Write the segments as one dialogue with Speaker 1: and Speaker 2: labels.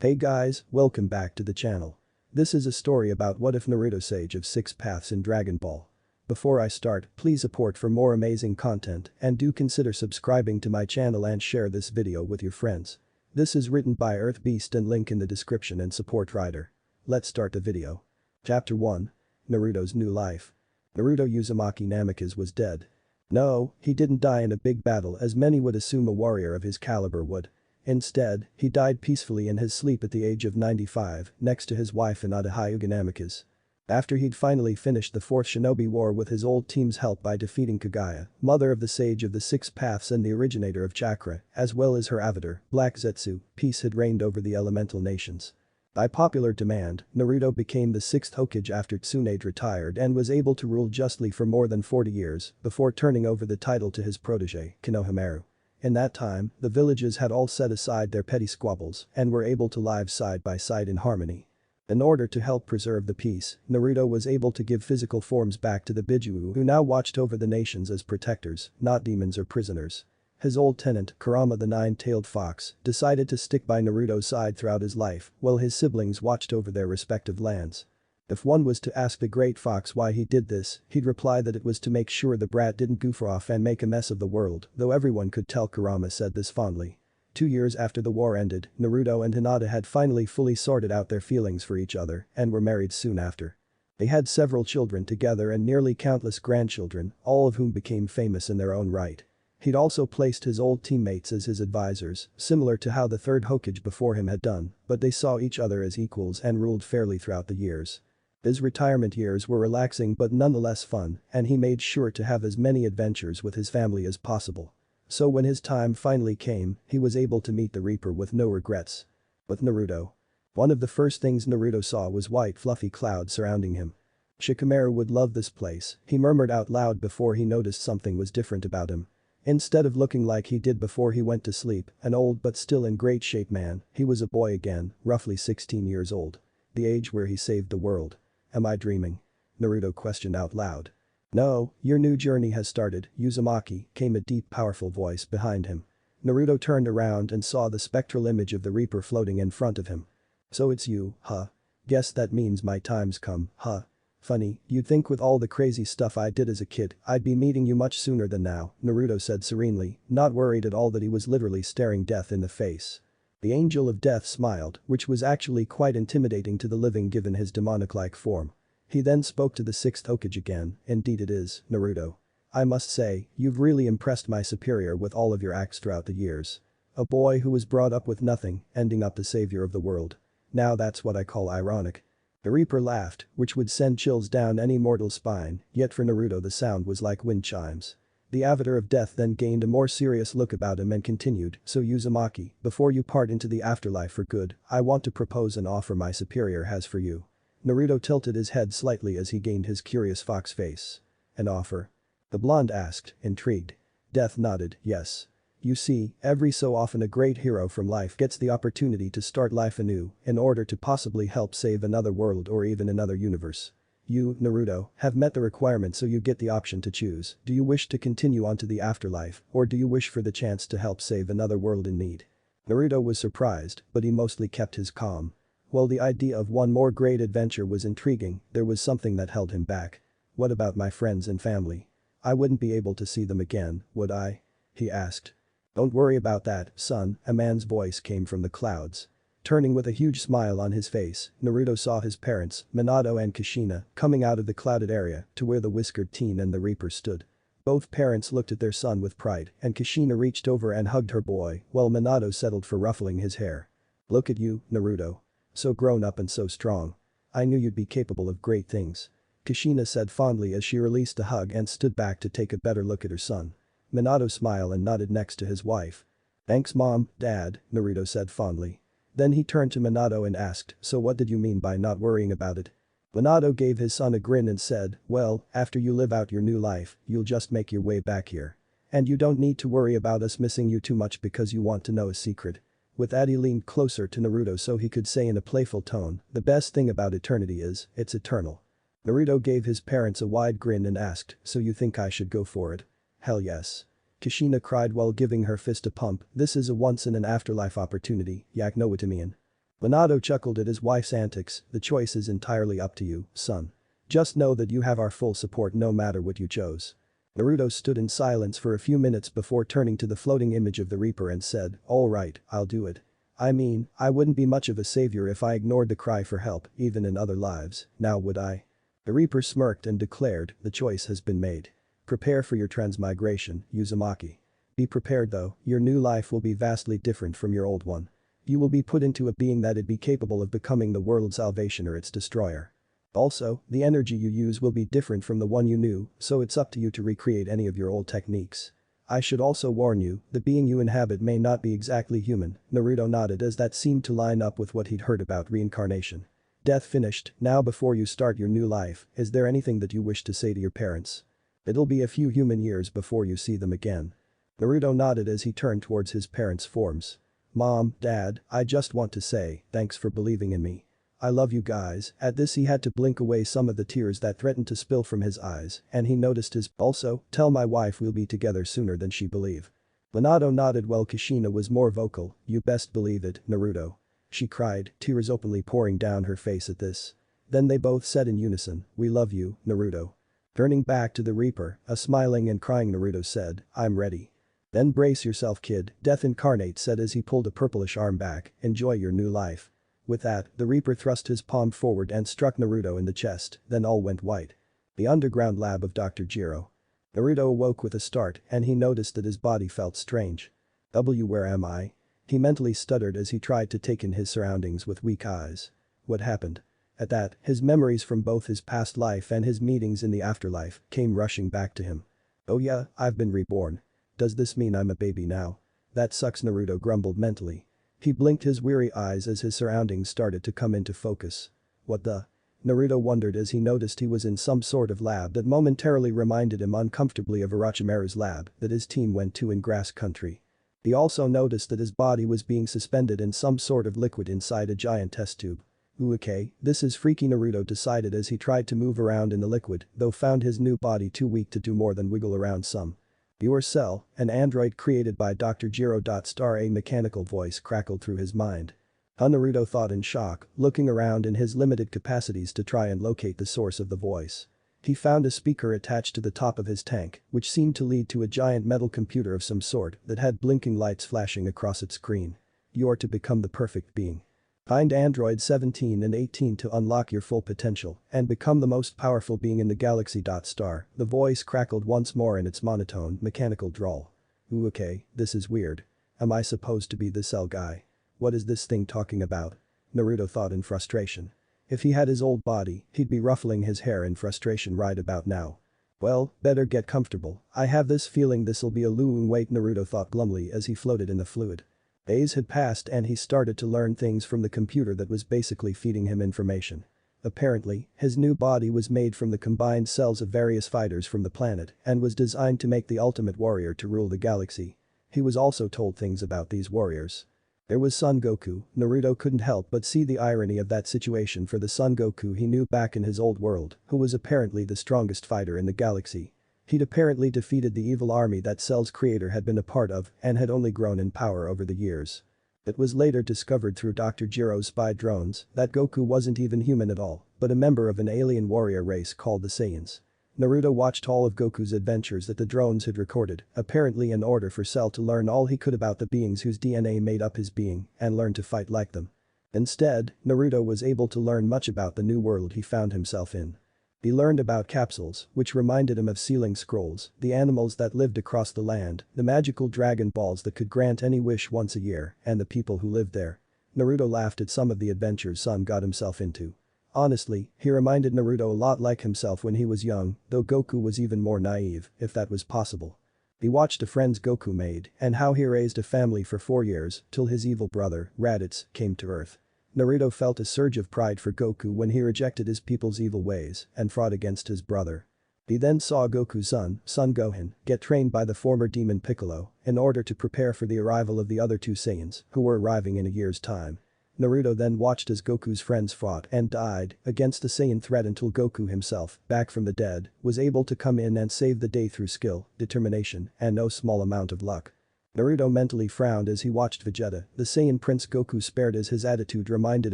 Speaker 1: Hey guys, welcome back to the channel. This is a story about what if Naruto Sage of 6 Paths in Dragon Ball. Before I start, please support for more amazing content and do consider subscribing to my channel and share this video with your friends. This is written by Earth Beast and link in the description and support writer. Let's start the video. Chapter 1. Naruto's New Life. Naruto Uzumaki Namikaze was dead. No, he didn't die in a big battle as many would assume a warrior of his caliber would. Instead, he died peacefully in his sleep at the age of 95 next to his wife Hinata Hyuga Namikaze. After he'd finally finished the 4th Shinobi War with his old team's help by defeating Kagaya, mother of the Sage of the 6 Paths and the originator of chakra, as well as her avatar, Black Zetsu, peace had reigned over the elemental nations. By popular demand, Naruto became the 6th Hokage after Tsunade retired and was able to rule justly for more than 40 years before turning over the title to his protege, Konohamaru. In that time, the villages had all set aside their petty squabbles and were able to live side by side in harmony. In order to help preserve the peace, Naruto was able to give physical forms back to the Biju who now watched over the nations as protectors, not demons or prisoners. His old tenant, Kurama the Nine-Tailed Fox, decided to stick by Naruto's side throughout his life while his siblings watched over their respective lands. If one was to ask the Great Fox why he did this, he'd reply that it was to make sure the brat didn't goof off and make a mess of the world, though everyone could tell Kurama said this fondly. 2 years after the war ended, Naruto and Hinata had finally fully sorted out their feelings for each other and were married soon after. They had several children together and nearly countless grandchildren, all of whom became famous in their own right. He'd also placed his old teammates as his advisors, similar to how the 3rd Hokage before him had done, but they saw each other as equals and ruled fairly throughout the years. His retirement years were relaxing but nonetheless fun, and he made sure to have as many adventures with his family as possible. So when his time finally came, he was able to meet the Reaper with no regrets. With Naruto. One of the first things Naruto saw was white fluffy clouds surrounding him. Shikamaru would love this place, he murmured out loud before he noticed something was different about him. Instead of looking like he did before he went to sleep, an old but still in great shape man, he was a boy again, roughly 16 years old. The age where he saved the world. Am I dreaming? Naruto questioned out loud. No, your new journey has started, Uzumaki, came a deep powerful voice behind him. Naruto turned around and saw the spectral image of the Reaper floating in front of him. So it's you, huh? Guess that means my time's come, huh? Funny, you'd think with all the crazy stuff I did as a kid, I'd be meeting you much sooner than now, Naruto said serenely, not worried at all that he was literally staring death in the face. The Angel of Death smiled, which was actually quite intimidating to the living given his demonic-like form. He then spoke to the 6th Hokage again, indeed it is, Naruto. I must say, you've really impressed my superior with all of your acts throughout the years. A boy who was brought up with nothing, ending up the savior of the world. Now that's what I call ironic. The Reaper laughed, which would send chills down any mortal spine, yet for Naruto the sound was like wind chimes. The Avatar of Death then gained a more serious look about him and continued, so Uzumaki, before you part into the afterlife for good, I want to propose an offer my superior has for you. Naruto tilted his head slightly as he gained his curious fox face. An offer? The blonde asked, intrigued. Death nodded, yes. You see, every so often a great hero from life gets the opportunity to start life anew in order to possibly help save another world or even another universe. You, Naruto, have met the requirement so you get the option to choose. Do you wish to continue on to the afterlife or do you wish for the chance to help save another world in need? Naruto was surprised, but he mostly kept his calm. While the idea of one more great adventure was intriguing, there was something that held him back. What about my friends and family? I wouldn't be able to see them again, would I? He asked. Don't worry about that, son, a man's voice came from the clouds. Turning with a huge smile on his face, Naruto saw his parents, Minato and Kushina, coming out of the clouded area to where the whiskered teen and the Reaper stood. Both parents looked at their son with pride and Kushina reached over and hugged her boy while Minato settled for ruffling his hair. Look at you, Naruto. So grown up and so strong. I knew you'd be capable of great things. Kushina said fondly as she released a hug and stood back to take a better look at her son. Minato smiled and nodded next to his wife. Thanks mom, dad, Naruto said fondly. Then he turned to Minato and asked, so what did you mean by not worrying about it? Minato gave his son a grin and said, well, after you live out your new life, you'll just make your way back here. And you don't need to worry about us missing you too much because you want to know a secret. With that he leaned closer to Naruto so he could say in a playful tone, the best thing about eternity is, it's eternal. Naruto gave his parents a wide grin and asked, so you think I should go for it? Hell yes. Kushina cried while giving her fist a pump, this is a once in an afterlife opportunity, yak know what I mean. Minato chuckled at his wife's antics, the choice is entirely up to you, son. Just know that you have our full support no matter what you chose. Naruto stood in silence for a few minutes before turning to the floating image of the Reaper and said, alright, I'll do it. I mean, I wouldn't be much of a savior if I ignored the cry for help, even in other lives, now would I? The Reaper smirked and declared, the choice has been made. Prepare for your transmigration, Uzumaki. Be prepared though, your new life will be vastly different from your old one. You will be put into a being that'd be capable of becoming the world's salvation or its destroyer. Also, the energy you use will be different from the one you knew, so it's up to you to recreate any of your old techniques. I should also warn you, the being you inhabit may not be exactly human. Naruto nodded as that seemed to line up with what he'd heard about reincarnation. Death finished, now before you start your new life, is there anything that you wish to say to your parents? It'll be a few human years before you see them again. Naruto nodded as he turned towards his parents' forms. Mom, Dad, I just want to say, thanks for believing in me. I love you guys. At this he had to blink away some of the tears that threatened to spill from his eyes, and he noticed his also, tell my wife we'll be together sooner than she believe. Minato nodded while Kushina was more vocal, you best believe it, Naruto. She cried, tears openly pouring down her face at this. Then they both said in unison, we love you, Naruto. Turning back to the Reaper, a smiling and crying Naruto said, I'm ready. Then brace yourself kid, Death Incarnate said as he pulled a purplish arm back, enjoy your new life. With that, the Reaper thrust his palm forward and struck Naruto in the chest, then all went white. The underground lab of Dr. Jiro. Naruto awoke with a start and he noticed that his body felt strange. Where am I? He mentally stuttered as he tried to take in his surroundings with weak eyes. What happened? At that, his memories from both his past life and his meetings in the afterlife came rushing back to him. Oh yeah, I've been reborn. Does this mean I'm a baby now? That sucks, Naruto grumbled mentally. He blinked his weary eyes as his surroundings started to come into focus. What the? Naruto wondered as he noticed he was in some sort of lab that momentarily reminded him uncomfortably of Orochimaru's lab that his team went to in Grass Country. He also noticed that his body was being suspended in some sort of liquid inside a giant test tube. Ooh okay, this is freaky, Naruto decided as he tried to move around in the liquid, though found his new body too weak to do more than wiggle around some. Your cell, an android created by Dr. Jiro. A mechanical voice crackled through his mind. Naruto thought in shock, looking around in his limited capacities to try and locate the source of the voice. He found a speaker attached to the top of his tank, which seemed to lead to a giant metal computer of some sort that had blinking lights flashing across its screen. You are to become the perfect being. Find Android 17 and 18 to unlock your full potential and become the most powerful being in the galaxy. The voice crackled once more in its monotone, mechanical drawl. Ooh okay, this is weird. Am I supposed to be the cell guy? What is this thing talking about? Naruto thought in frustration. If he had his old body, he'd be ruffling his hair in frustration right about now. Well, better get comfortable, I have this feeling this'll be a long wait, Naruto thought glumly as he floated in the fluid. Days had passed and he started to learn things from the computer that was basically feeding him information. Apparently, his new body was made from the combined cells of various fighters from the planet and was designed to make the ultimate warrior to rule the galaxy. He was also told things about these warriors. There was Son Goku. Naruto couldn't help but see the irony of that situation for the Son Goku he knew back in his old world, who was apparently the strongest fighter in the galaxy. He'd apparently defeated the evil army that Cell's creator had been a part of and had only grown in power over the years. It was later discovered through Dr. Jiro's spy drones that Goku wasn't even human at all, but a member of an alien warrior race called the Saiyans. Naruto watched all of Goku's adventures that the drones had recorded, apparently in order for Cell to learn all he could about the beings whose DNA made up his being and learn to fight like them. Instead, Naruto was able to learn much about the new world he found himself in. He learned about capsules, which reminded him of sealing scrolls, the animals that lived across the land, the magical Dragon Balls that could grant any wish once a year, and the people who lived there. Naruto laughed at some of the adventures Son got himself into. Honestly, he reminded Naruto a lot like himself when he was young, though Goku was even more naive, if that was possible. He watched the friends Goku made and how he raised a family for 4 years till his evil brother, Raditz, came to Earth. Naruto felt a surge of pride for Goku when he rejected his people's evil ways and fought against his brother. He then saw Goku's son Gohan, get trained by the former demon Piccolo in order to prepare for the arrival of the other two Saiyans who were arriving in a year's time. Naruto then watched as Goku's friends fought and died against the Saiyan threat until Goku himself, back from the dead, was able to come in and save the day through skill, determination, and no small amount of luck. Naruto mentally frowned as he watched Vegeta, the Saiyan Prince Goku spared as his attitude reminded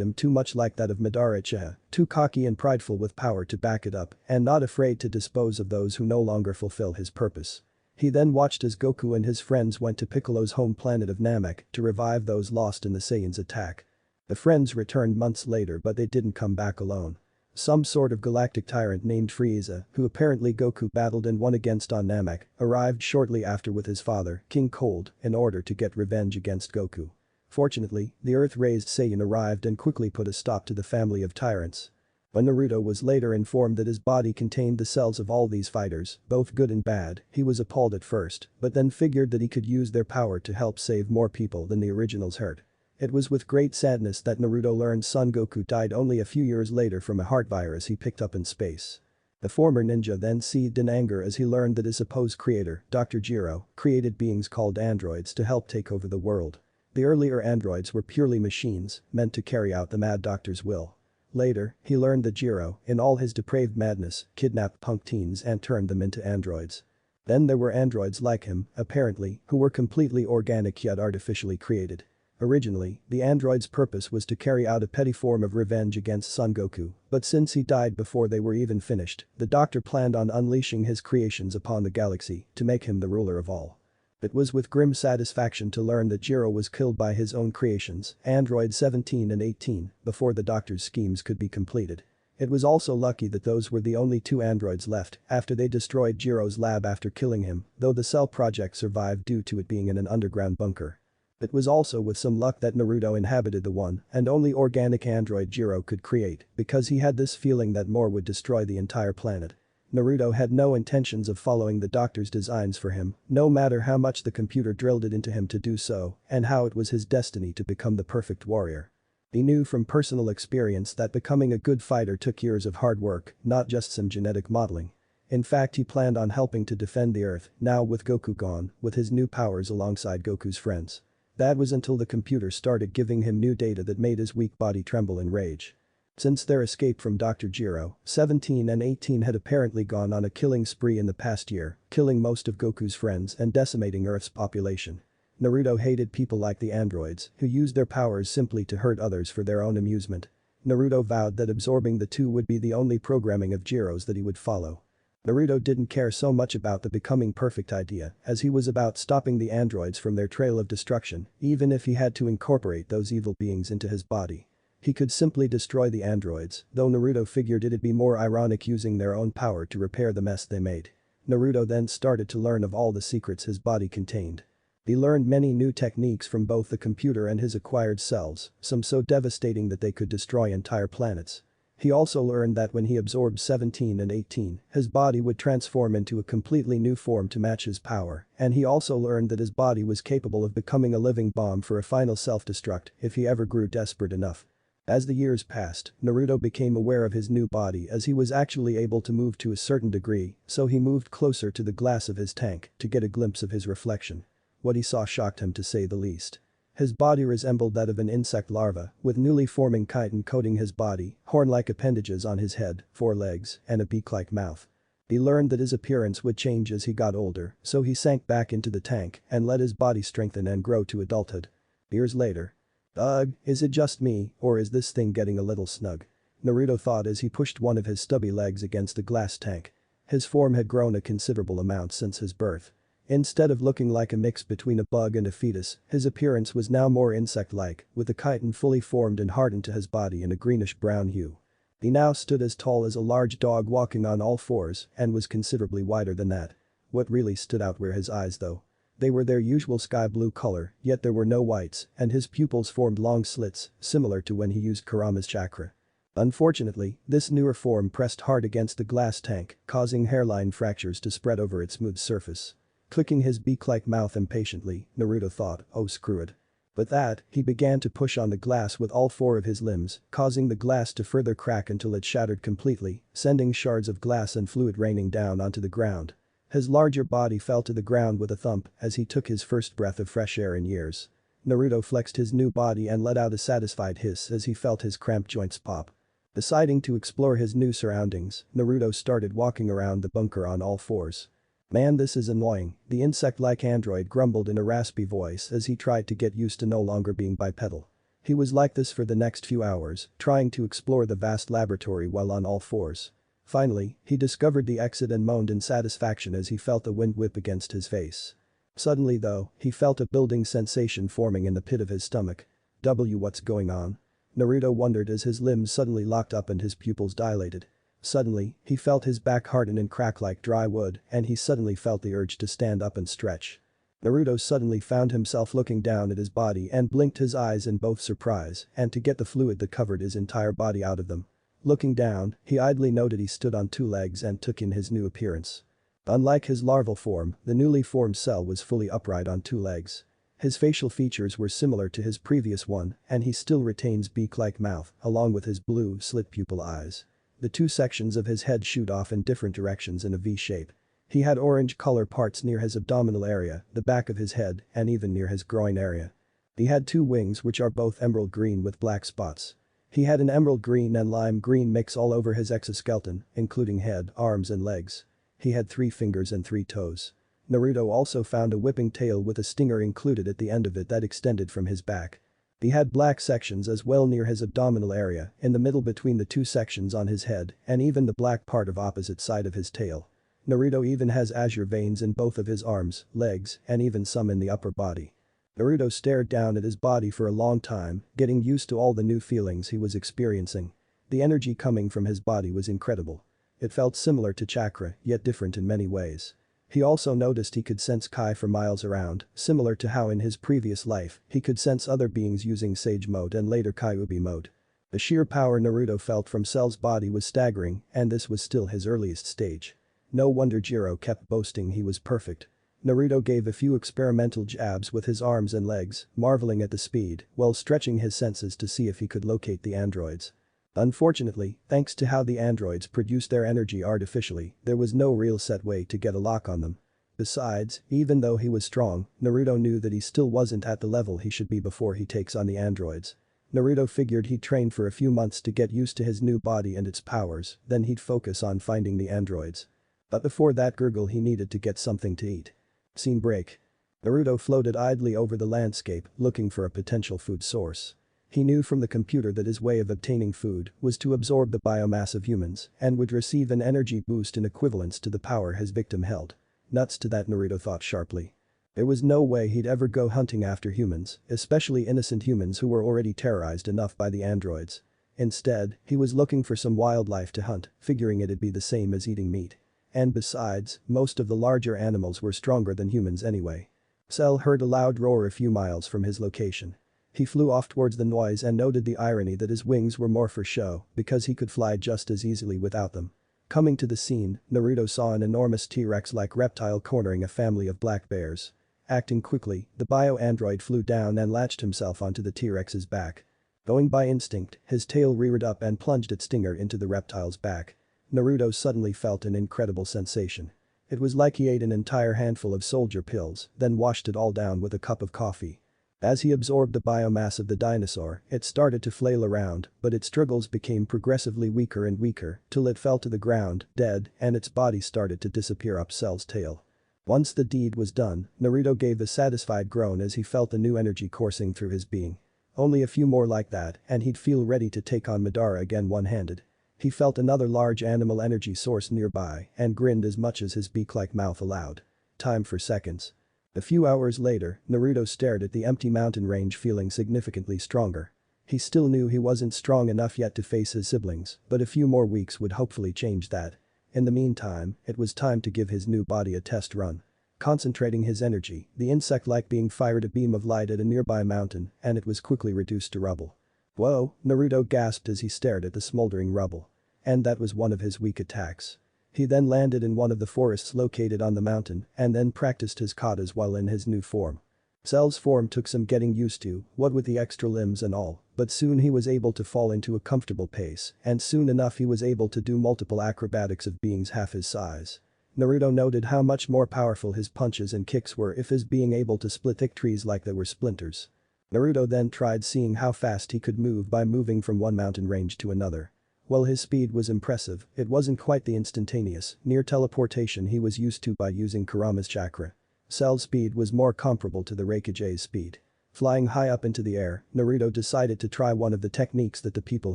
Speaker 1: him too much like that of Madara Uchiha, too cocky and prideful with power to back it up and not afraid to dispose of those who no longer fulfill his purpose. He then watched as Goku and his friends went to Piccolo's home planet of Namek to revive those lost in the Saiyans' attack. The friends returned months later but they didn't come back alone. Some sort of galactic tyrant named Frieza, who apparently Goku battled and won against on Namek, arrived shortly after with his father, King Cold, in order to get revenge against Goku. Fortunately, the Earth-raised Saiyan arrived and quickly put a stop to the family of tyrants. When Naruto was later informed that his body contained the cells of all these fighters, both good and bad, he was appalled at first, but then figured that he could use their power to help save more people than the originals hurt. It was with great sadness that Naruto learned Son Goku died only a few years later from a heart virus he picked up in space. The former ninja then seethed in anger as he learned that his supposed creator, Dr. Jiro, created beings called androids to help take over the world. The earlier androids were purely machines, meant to carry out the Mad Doctor's will. Later, he learned that Jiro, in all his depraved madness, kidnapped punk teens and turned them into androids. Then there were androids like him, apparently, who were completely organic yet artificially created. Originally, the android's purpose was to carry out a petty form of revenge against Son Goku, but since he died before they were even finished, the doctor planned on unleashing his creations upon the galaxy to make him the ruler of all. It was with grim satisfaction to learn that Jiro was killed by his own creations, androids 17 and 18, before the doctor's schemes could be completed. It was also lucky that those were the only two androids left after they destroyed Jiro's lab after killing him, though the Cell project survived due to it being in an underground bunker. It was also with some luck that Naruto inhabited the one and only organic android Jiro could create because he had this feeling that more would destroy the entire planet. Naruto had no intentions of following the doctor's designs for him, no matter how much the computer drilled it into him to do so and how it was his destiny to become the perfect warrior. He knew from personal experience that becoming a good fighter took years of hard work, not just some genetic modeling. In fact, he planned on helping to defend the Earth, now with Goku gone, with his new powers alongside Goku's friends. That was until the computer started giving him new data that made his weak body tremble in rage. Since their escape from Dr. Jiro, 17 and 18 had apparently gone on a killing spree in the past year, killing most of Goku's friends and decimating Earth's population. Naruto hated people like the androids, who used their powers simply to hurt others for their own amusement. Naruto vowed that absorbing the two would be the only programming of Jiro's that he would follow. Naruto didn't care so much about the becoming perfect idea as he was about stopping the androids from their trail of destruction, even if he had to incorporate those evil beings into his body. He could simply destroy the androids, though Naruto figured it'd be more ironic using their own power to repair the mess they made. Naruto then started to learn of all the secrets his body contained. He learned many new techniques from both the computer and his acquired cells, some so devastating that they could destroy entire planets. He also learned that when he absorbed 17 and 18, his body would transform into a completely new form to match his power, and he also learned that his body was capable of becoming a living bomb for a final self-destruct if he ever grew desperate enough. As the years passed, Naruto became aware of his new body as he was actually able to move to a certain degree, so he moved closer to the glass of his tank to get a glimpse of his reflection. What he saw shocked him to say the least. His body resembled that of an insect larva, with newly forming chitin coating his body, horn-like appendages on his head, 4 legs, and a beak-like mouth. He learned that his appearance would change as he got older, so he sank back into the tank and let his body strengthen and grow to adulthood. Years later. Ugh, is it just me, or is this thing getting a little snug? Naruto thought as he pushed one of his stubby legs against the glass tank. His form had grown a considerable amount since his birth. Instead of looking like a mix between a bug and a fetus, his appearance was now more insect-like, with the chitin fully formed and hardened to his body in a greenish-brown hue. He now stood as tall as a large dog walking on all fours and was considerably wider than that. What really stood out were his eyes though. They were their usual sky blue color, yet there were no whites, and his pupils formed long slits, similar to when he used Kurama's chakra. Unfortunately, this newer form pressed hard against the glass tank, causing hairline fractures to spread over its smooth surface. Clicking his beak-like mouth impatiently, Naruto thought, oh screw it. With that, he began to push on the glass with all 4 of his limbs, causing the glass to further crack until it shattered completely, sending shards of glass and fluid raining down onto the ground. His larger body fell to the ground with a thump as he took his first breath of fresh air in years. Naruto flexed his new body and let out a satisfied hiss as he felt his cramped joints pop. Deciding to explore his new surroundings, Naruto started walking around the bunker on all fours. Man, this is annoying, the insect-like android grumbled in a raspy voice as he tried to get used to no longer being bipedal. He was like this for the next few hours, trying to explore the vast laboratory while on all fours. Finally, he discovered the exit and moaned in satisfaction as he felt the wind whip against his face. Suddenly though, he felt a building sensation forming in the pit of his stomach. What's going on? Naruto wondered as his limbs suddenly locked up and his pupils dilated. Suddenly, he felt his back harden and crack like dry wood and he suddenly felt the urge to stand up and stretch. Naruto suddenly found himself looking down at his body and blinked his eyes in both surprise and to get the fluid that covered his entire body out of them. Looking down, he idly noted he stood on two legs and took in his new appearance. Unlike his larval form, the newly formed Cell was fully upright on two legs. His facial features were similar to his previous one and he still retains beak-like mouth along with his blue slit pupil eyes. The two sections of his head shoot off in different directions in a V shape. He had orange color parts near his abdominal area, the back of his head, and even near his groin area. He had two wings which are both emerald green with black spots. He had an emerald green and lime green mix all over his exoskeleton, including head, arms and legs. He had 3 fingers and 3 toes. Naruto also found a whipping tail with a stinger included at the end of it that extended from his back. He had black sections as well near his abdominal area, in the middle between the two sections on his head, and even the black part of opposite side of his tail. Naruto even has azure veins in both of his arms, legs, and even some in the upper body. Naruto stared down at his body for a long time, getting used to all the new feelings he was experiencing. The energy coming from his body was incredible. It felt similar to chakra, yet different in many ways. He also noticed he could sense Kai for miles around, similar to how in his previous life, he could sense other beings using Sage Mode and later Kyuubi Mode. The sheer power Naruto felt from Cell's body was staggering, and this was still his earliest stage. No wonder Jiro kept boasting he was perfect. Naruto gave a few experimental jabs with his arms and legs, marveling at the speed, while stretching his senses to see if he could locate the androids. Unfortunately, thanks to how the androids produced their energy artificially, there was no real set way to get a lock on them. Besides, even though he was strong, Naruto knew that he still wasn't at the level he should be before he takes on the androids. Naruto figured he'd train for a few months to get used to his new body and its powers, then he'd focus on finding the androids. But before that gurgle he needed to get something to eat. Scene break. Naruto floated idly over the landscape, looking for a potential food source. He knew from the computer that his way of obtaining food was to absorb the biomass of humans and would receive an energy boost in equivalence to the power his victim held. Nuts to that, Naruto thought sharply. There was no way he'd ever go hunting after humans, especially innocent humans who were already terrorized enough by the androids. Instead, he was looking for some wildlife to hunt, figuring it'd be the same as eating meat. And besides, most of the larger animals were stronger than humans anyway. Cell heard a loud roar a few miles from his location. He flew off towards the noise and noted the irony that his wings were more for show because he could fly just as easily without them. Coming to the scene, Naruto saw an enormous T-Rex-like reptile cornering a family of black bears. Acting quickly, the bio-android flew down and latched himself onto the T-Rex's back. Going by instinct, his tail reared up and plunged its stinger into the reptile's back. Naruto suddenly felt an incredible sensation. It was like he ate an entire handful of soldier pills, then washed it all down with a cup of coffee. As he absorbed the biomass of the dinosaur, it started to flail around, but its struggles became progressively weaker and weaker till it fell to the ground, dead, and its body started to disappear up Cell's tail. Once the deed was done, Naruto gave a satisfied groan as he felt the new energy coursing through his being. Only a few more like that, and he'd feel ready to take on Madara again one-handed. He felt another large animal energy source nearby and grinned as much as his beak-like mouth allowed. Time for seconds. A few hours later, Naruto stared at the empty mountain range feeling significantly stronger. He still knew he wasn't strong enough yet to face his siblings, but a few more weeks would hopefully change that. In the meantime, it was time to give his new body a test run. Concentrating his energy, the insect-like being fired a beam of light at a nearby mountain and it was quickly reduced to rubble. Whoa, Naruto gasped as he stared at the smoldering rubble. And that was one of his weak attacks. He then landed in one of the forests located on the mountain and then practiced his katas while in his new form. Cell's form took some getting used to, what with the extra limbs and all, but soon he was able to fall into a comfortable pace and soon enough he was able to do multiple acrobatics of beings half his size. Naruto noted how much more powerful his punches and kicks were if his being able to split thick trees like they were splinters. Naruto then tried seeing how fast he could move by moving from one mountain range to another. While his speed was impressive, it wasn't quite the instantaneous, near teleportation he was used to by using Kurama's chakra. Cell's speed was more comparable to the Raikage's speed. Flying high up into the air, Naruto decided to try one of the techniques that the people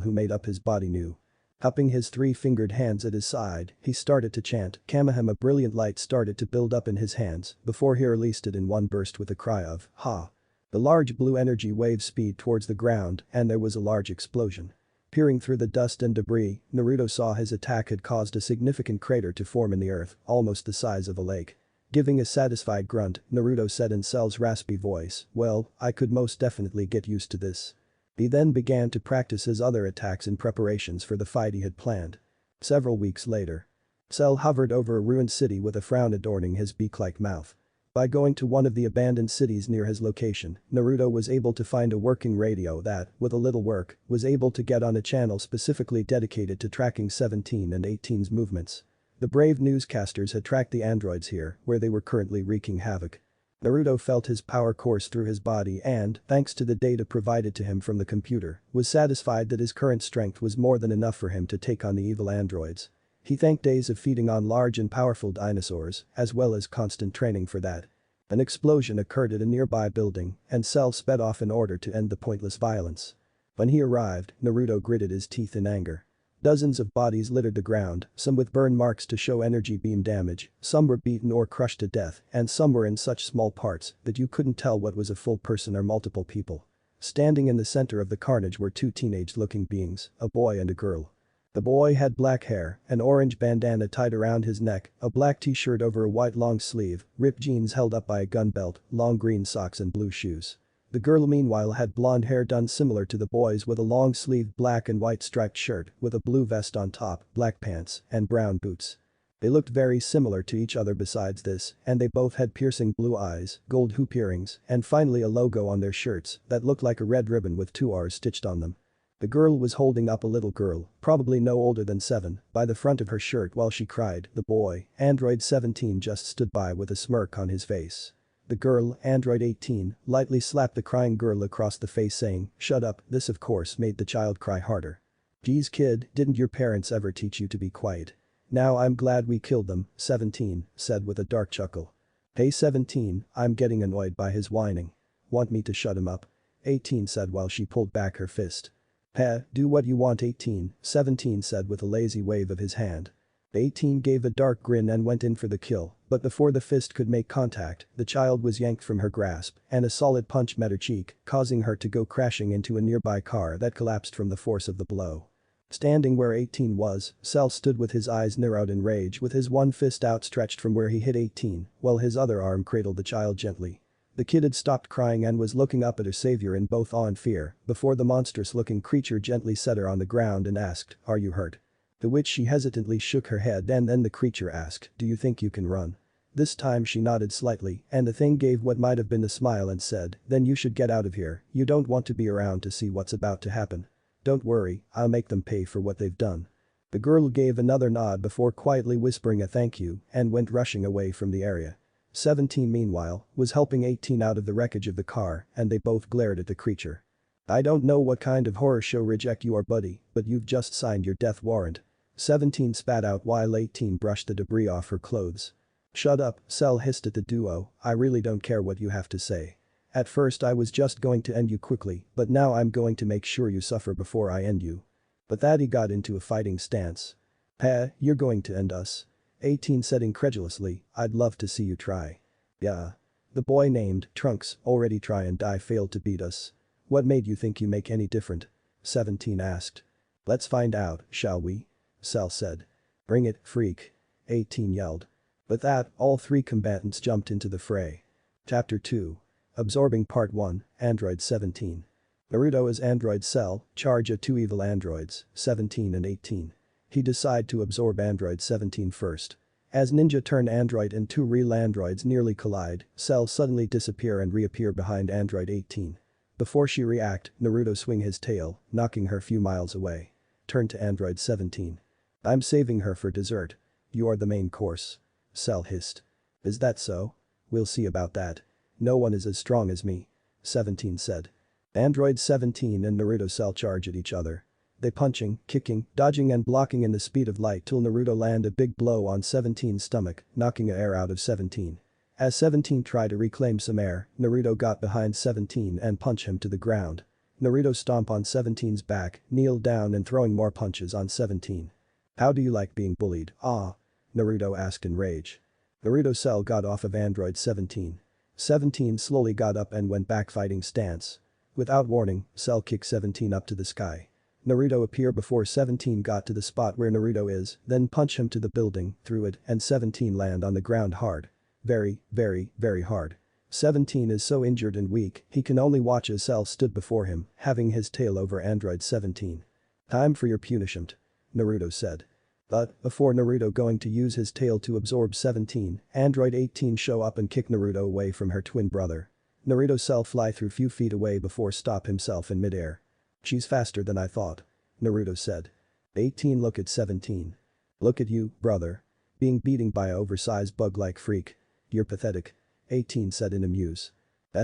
Speaker 1: who made up his body knew. Cupping his three-fingered hands at his side, he started to chant Kamehame. Brilliant light started to build up in his hands before he released it in one burst with a cry of "Ha!" The large blue energy wave speed towards the ground and there was a large explosion. Peering through the dust and debris, Naruto saw his attack had caused a significant crater to form in the earth, almost the size of a lake. Giving a satisfied grunt, Naruto said in Cell's raspy voice, "Well, I could most definitely get used to this." He then began to practice his other attacks in preparations for the fight he had planned. Several weeks later. Cell hovered over a ruined city with a frown adorning his beak-like mouth. By going to one of the abandoned cities near his location, Naruto was able to find a working radio that, with a little work, was able to get on a channel specifically dedicated to tracking 17 and 18's movements. The brave newscasters had tracked the androids here, where they were currently wreaking havoc. Naruto felt his power course through his body and, thanks to the data provided to him from the computer, was satisfied that his current strength was more than enough for him to take on the evil androids. He thanked days of feeding on large and powerful dinosaurs, as well as constant training for that. An explosion occurred at a nearby building, and Cell sped off in order to end the pointless violence. When he arrived, Naruto gritted his teeth in anger. Dozens of bodies littered the ground, some with burn marks to show energy beam damage, some were beaten or crushed to death, and some were in such small parts that you couldn't tell what was a full person or multiple people. Standing in the center of the carnage were two teenage-looking beings, a boy and a girl. The boy had black hair, an orange bandana tied around his neck, a black t-shirt over a white long sleeve, ripped jeans held up by a gun belt, long green socks and blue shoes. The girl meanwhile had blonde hair done similar to the boy's with a long-sleeved black and white striped shirt with a blue vest on top, black pants, and brown boots. They looked very similar to each other besides this, and they both had piercing blue eyes, gold hoop earrings, and finally a logo on their shirts that looked like a red ribbon with two R's stitched on them. The girl was holding up a little girl, probably no older than 7, by the front of her shirt while she cried. The boy, Android 17, just stood by with a smirk on his face. The girl, Android 18, lightly slapped the crying girl across the face saying, "Shut up." This of course made the child cry harder. "Geez kid, didn't your parents ever teach you to be quiet? Now I'm glad we killed them," 17 said with a dark chuckle. "Hey 17, I'm getting annoyed by his whining. Want me to shut him up?" 18 said while she pulled back her fist. "Heh, do what you want 18, 17 said with a lazy wave of his hand. 18 gave a dark grin and went in for the kill, but before the fist could make contact, the child was yanked from her grasp and a solid punch met her cheek, causing her to go crashing into a nearby car that collapsed from the force of the blow. Standing where 18 was, Cell stood with his eyes narrowed in rage with his one fist outstretched from where he hit 18, while his other arm cradled the child gently. The kid had stopped crying and was looking up at her savior in both awe and fear before the monstrous-looking creature gently set her on the ground and asked, "Are you hurt?" To which she hesitantly shook her head and then the creature asked, "Do you think you can run?" This time she nodded slightly and the thing gave what might have been a smile and said, "Then you should get out of here, you don't want to be around to see what's about to happen. Don't worry, I'll make them pay for what they've done." The girl gave another nod before quietly whispering a thank you and went rushing away from the area. 17 meanwhile was helping 18 out of the wreckage of the car and they both glared at the creature. "I don't know what kind of horror show reject you are buddy, but you've just signed your death warrant." 17 spat out while 18 brushed the debris off her clothes. "Shut up," Cell hissed at the duo, "I really don't care what you have to say. At first I was just going to end you quickly, but now I'm going to make sure you suffer before I end you." But that he got into a fighting stance. "Heh, you're going to end us?" 18 said incredulously, "I'd love to see you try." "Yeah. The boy named Trunks already try and die failed to beat us. What made you think you make any different?" 17 asked. "Let's find out, shall we?" Cell said. "Bring it, freak." 18 yelled. With that, all three combatants jumped into the fray. Chapter 2. Absorbing Part 1, Android 17. Naruto as Android Cell, charge of two evil androids, 17 and 18. He decide to absorb Android 17 first. As Ninja turned android and two real androids nearly collide, Cell suddenly disappear and reappear behind Android 18. Before she react, Naruto swing his tail, knocking her few miles away. Turn to Android 17. "I'm saving her for dessert. You are the main course." Cell hissed. "Is that so? We'll see about that. No one is as strong as me," 17 said. Android 17 and Naruto Cell charge at each other. They punching, kicking, dodging and blocking in the speed of light till Naruto land a big blow on 17's stomach, knocking air out of 17. As 17 tried to reclaim some air, Naruto got behind 17 and punched him to the ground. Naruto stomp on 17's back, kneeled down and throwing more punches on 17. How do you like being bullied, ah? Naruto asked in rage. Naruto Cell got off of Android 17. 17 slowly got up and went back fighting stance. Without warning, Cell kicked 17 up to the sky. Naruto appeared before 17 got to the spot where Naruto is, then punch him to the building, through it, and 17 land on the ground hard. Very, very, very hard. 17 is so injured and weak, he can only watch as Cell stood before him, having his tail over Android 17. Time for your punishment. Naruto said. But, before Naruto going to use his tail to absorb 17, Android 18 show up and kick Naruto away from her twin brother. Naruto Cell fly through few feet away before stop himself in midair. She's faster than I thought. Naruto said. 18 look at 17. Look at you, brother. Being beaten by a oversized bug-like freak. You're pathetic. 18 said in amuse.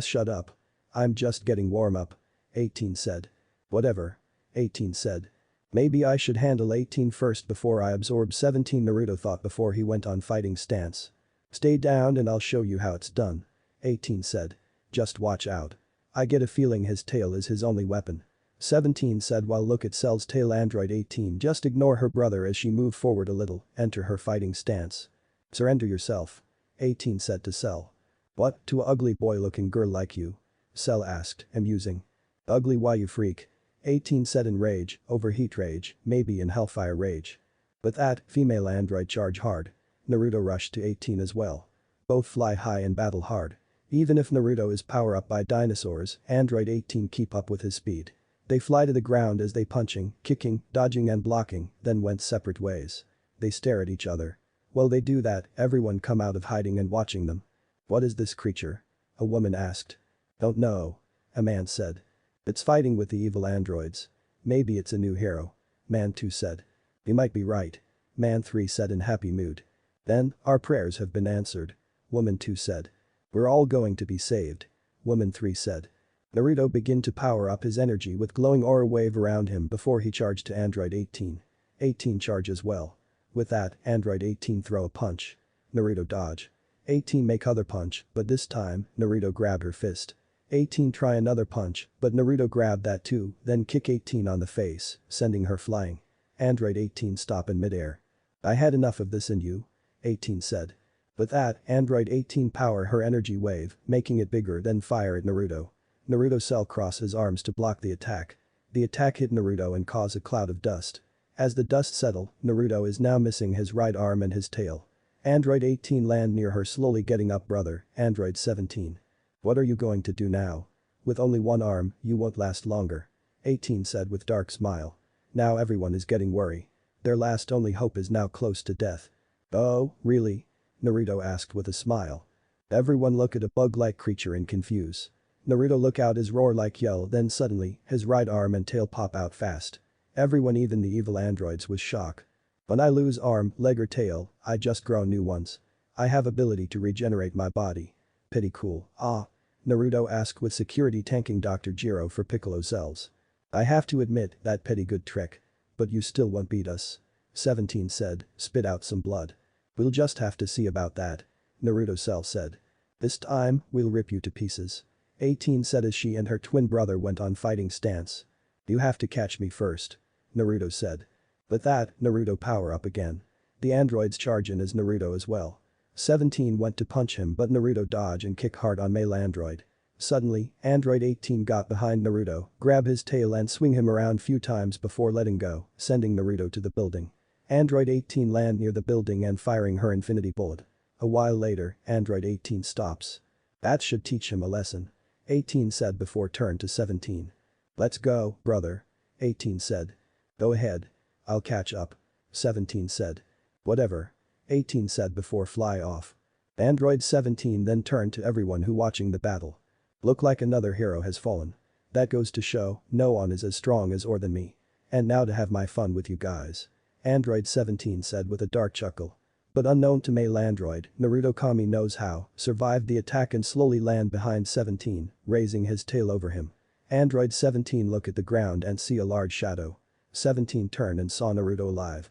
Speaker 1: Shut up. I'm just getting warm up. 18 said. Whatever. 18 said. Maybe I should handle 18 first before I absorb 17, Naruto thought before he went on fighting stance. Stay down and I'll show you how it's done. 18 said. Just watch out. I get a feeling his tail is his only weapon. 17 said while look at Cell's tail. Android 18 just ignore her brother as she moved forward a little, enter her fighting stance. Surrender yourself. 18 said to Cell. What, to a ugly boy looking girl like you? Cell asked, amusing. Ugly why you freak? 18 said in rage, overheat rage, maybe in hellfire rage. With that, female android charge hard. Naruto rushed to 18 as well. Both fly high and battle hard. Even if Naruto is power up by dinosaurs, Android 18 keep up with his speed. They fly to the ground as they punching, kicking, dodging and blocking, then went separate ways. They stare at each other. While they do that, everyone come out of hiding and watching them. What is this creature? A woman asked. Don't know. A man said. It's fighting with the evil androids. Maybe it's a new hero. Man 2 said. You might be right. Man 3 said in happy mood. Then, our prayers have been answered. Woman 2 said. We're all going to be saved. Woman 3 said. Naruto began to power up his energy with glowing aura wave around him before he charged to Android 18. 18 charge as well. With that, Android 18 throw a punch. Naruto dodge. 18 make other punch, but this time, Naruto grab her fist. 18 try another punch, but Naruto grabbed that too, then kick 18 on the face, sending her flying. Android 18 stop in midair. I had enough of this in you. 18 said. With that, Android 18 power her energy wave, making it bigger then fire at Naruto. Naruto Cell cross his arms to block the attack. The attack hit Naruto and caused a cloud of dust. As the dust settled, Naruto is now missing his right arm and his tail. Android 18 land near her slowly getting up brother, Android 17. What are you going to do now? With only one arm, you won't last longer. 18 said with dark smile. Now everyone is getting worried. Their last only hope is now close to death. Oh, really? Naruto asked with a smile. Everyone look at a bug-like creature and confuse. Naruto look out his roar-like yell then suddenly, his right arm and tail pop out fast. Everyone even the evil androids was shocked. When I lose arm, leg or tail, I just grow new ones. I have ability to regenerate my body. Pretty cool, ah? Naruto asked with security tanking Dr. Jiro for Piccolo cells. I have to admit that pretty good trick. But you still won't beat us. 17 said, spit out some blood. We'll just have to see about that. Naruto Cell said. This time, we'll rip you to pieces. 18 said as she and her twin brother went on fighting stance. You have to catch me first. Naruto said. With that, Naruto power up again. The androids charge in as Naruto as well. 17 went to punch him but Naruto dodge and kick hard on male android. Suddenly, Android 18 got behind Naruto, grab his tail and swing him around few times before letting go, sending Naruto to the building. Android 18 land near the building and firing her infinity bullet. A while later, Android 18 stops. That should teach him a lesson. 18 said before turn to 17. Let's go, brother. 18 said. Go ahead. I'll catch up. 17 said. Whatever. 18 said before fly off. Android 17 then turned to everyone who watching the battle. Look like another hero has fallen. That goes to show, no one is as strong as or than me. And now to have my fun with you guys. Android 17 said with a dark chuckle. But unknown to male android, Naruto Kami knows how, survived the attack and slowly land behind 17, raising his tail over him. Android 17 look at the ground and see a large shadow. 17 turned and saw Naruto alive.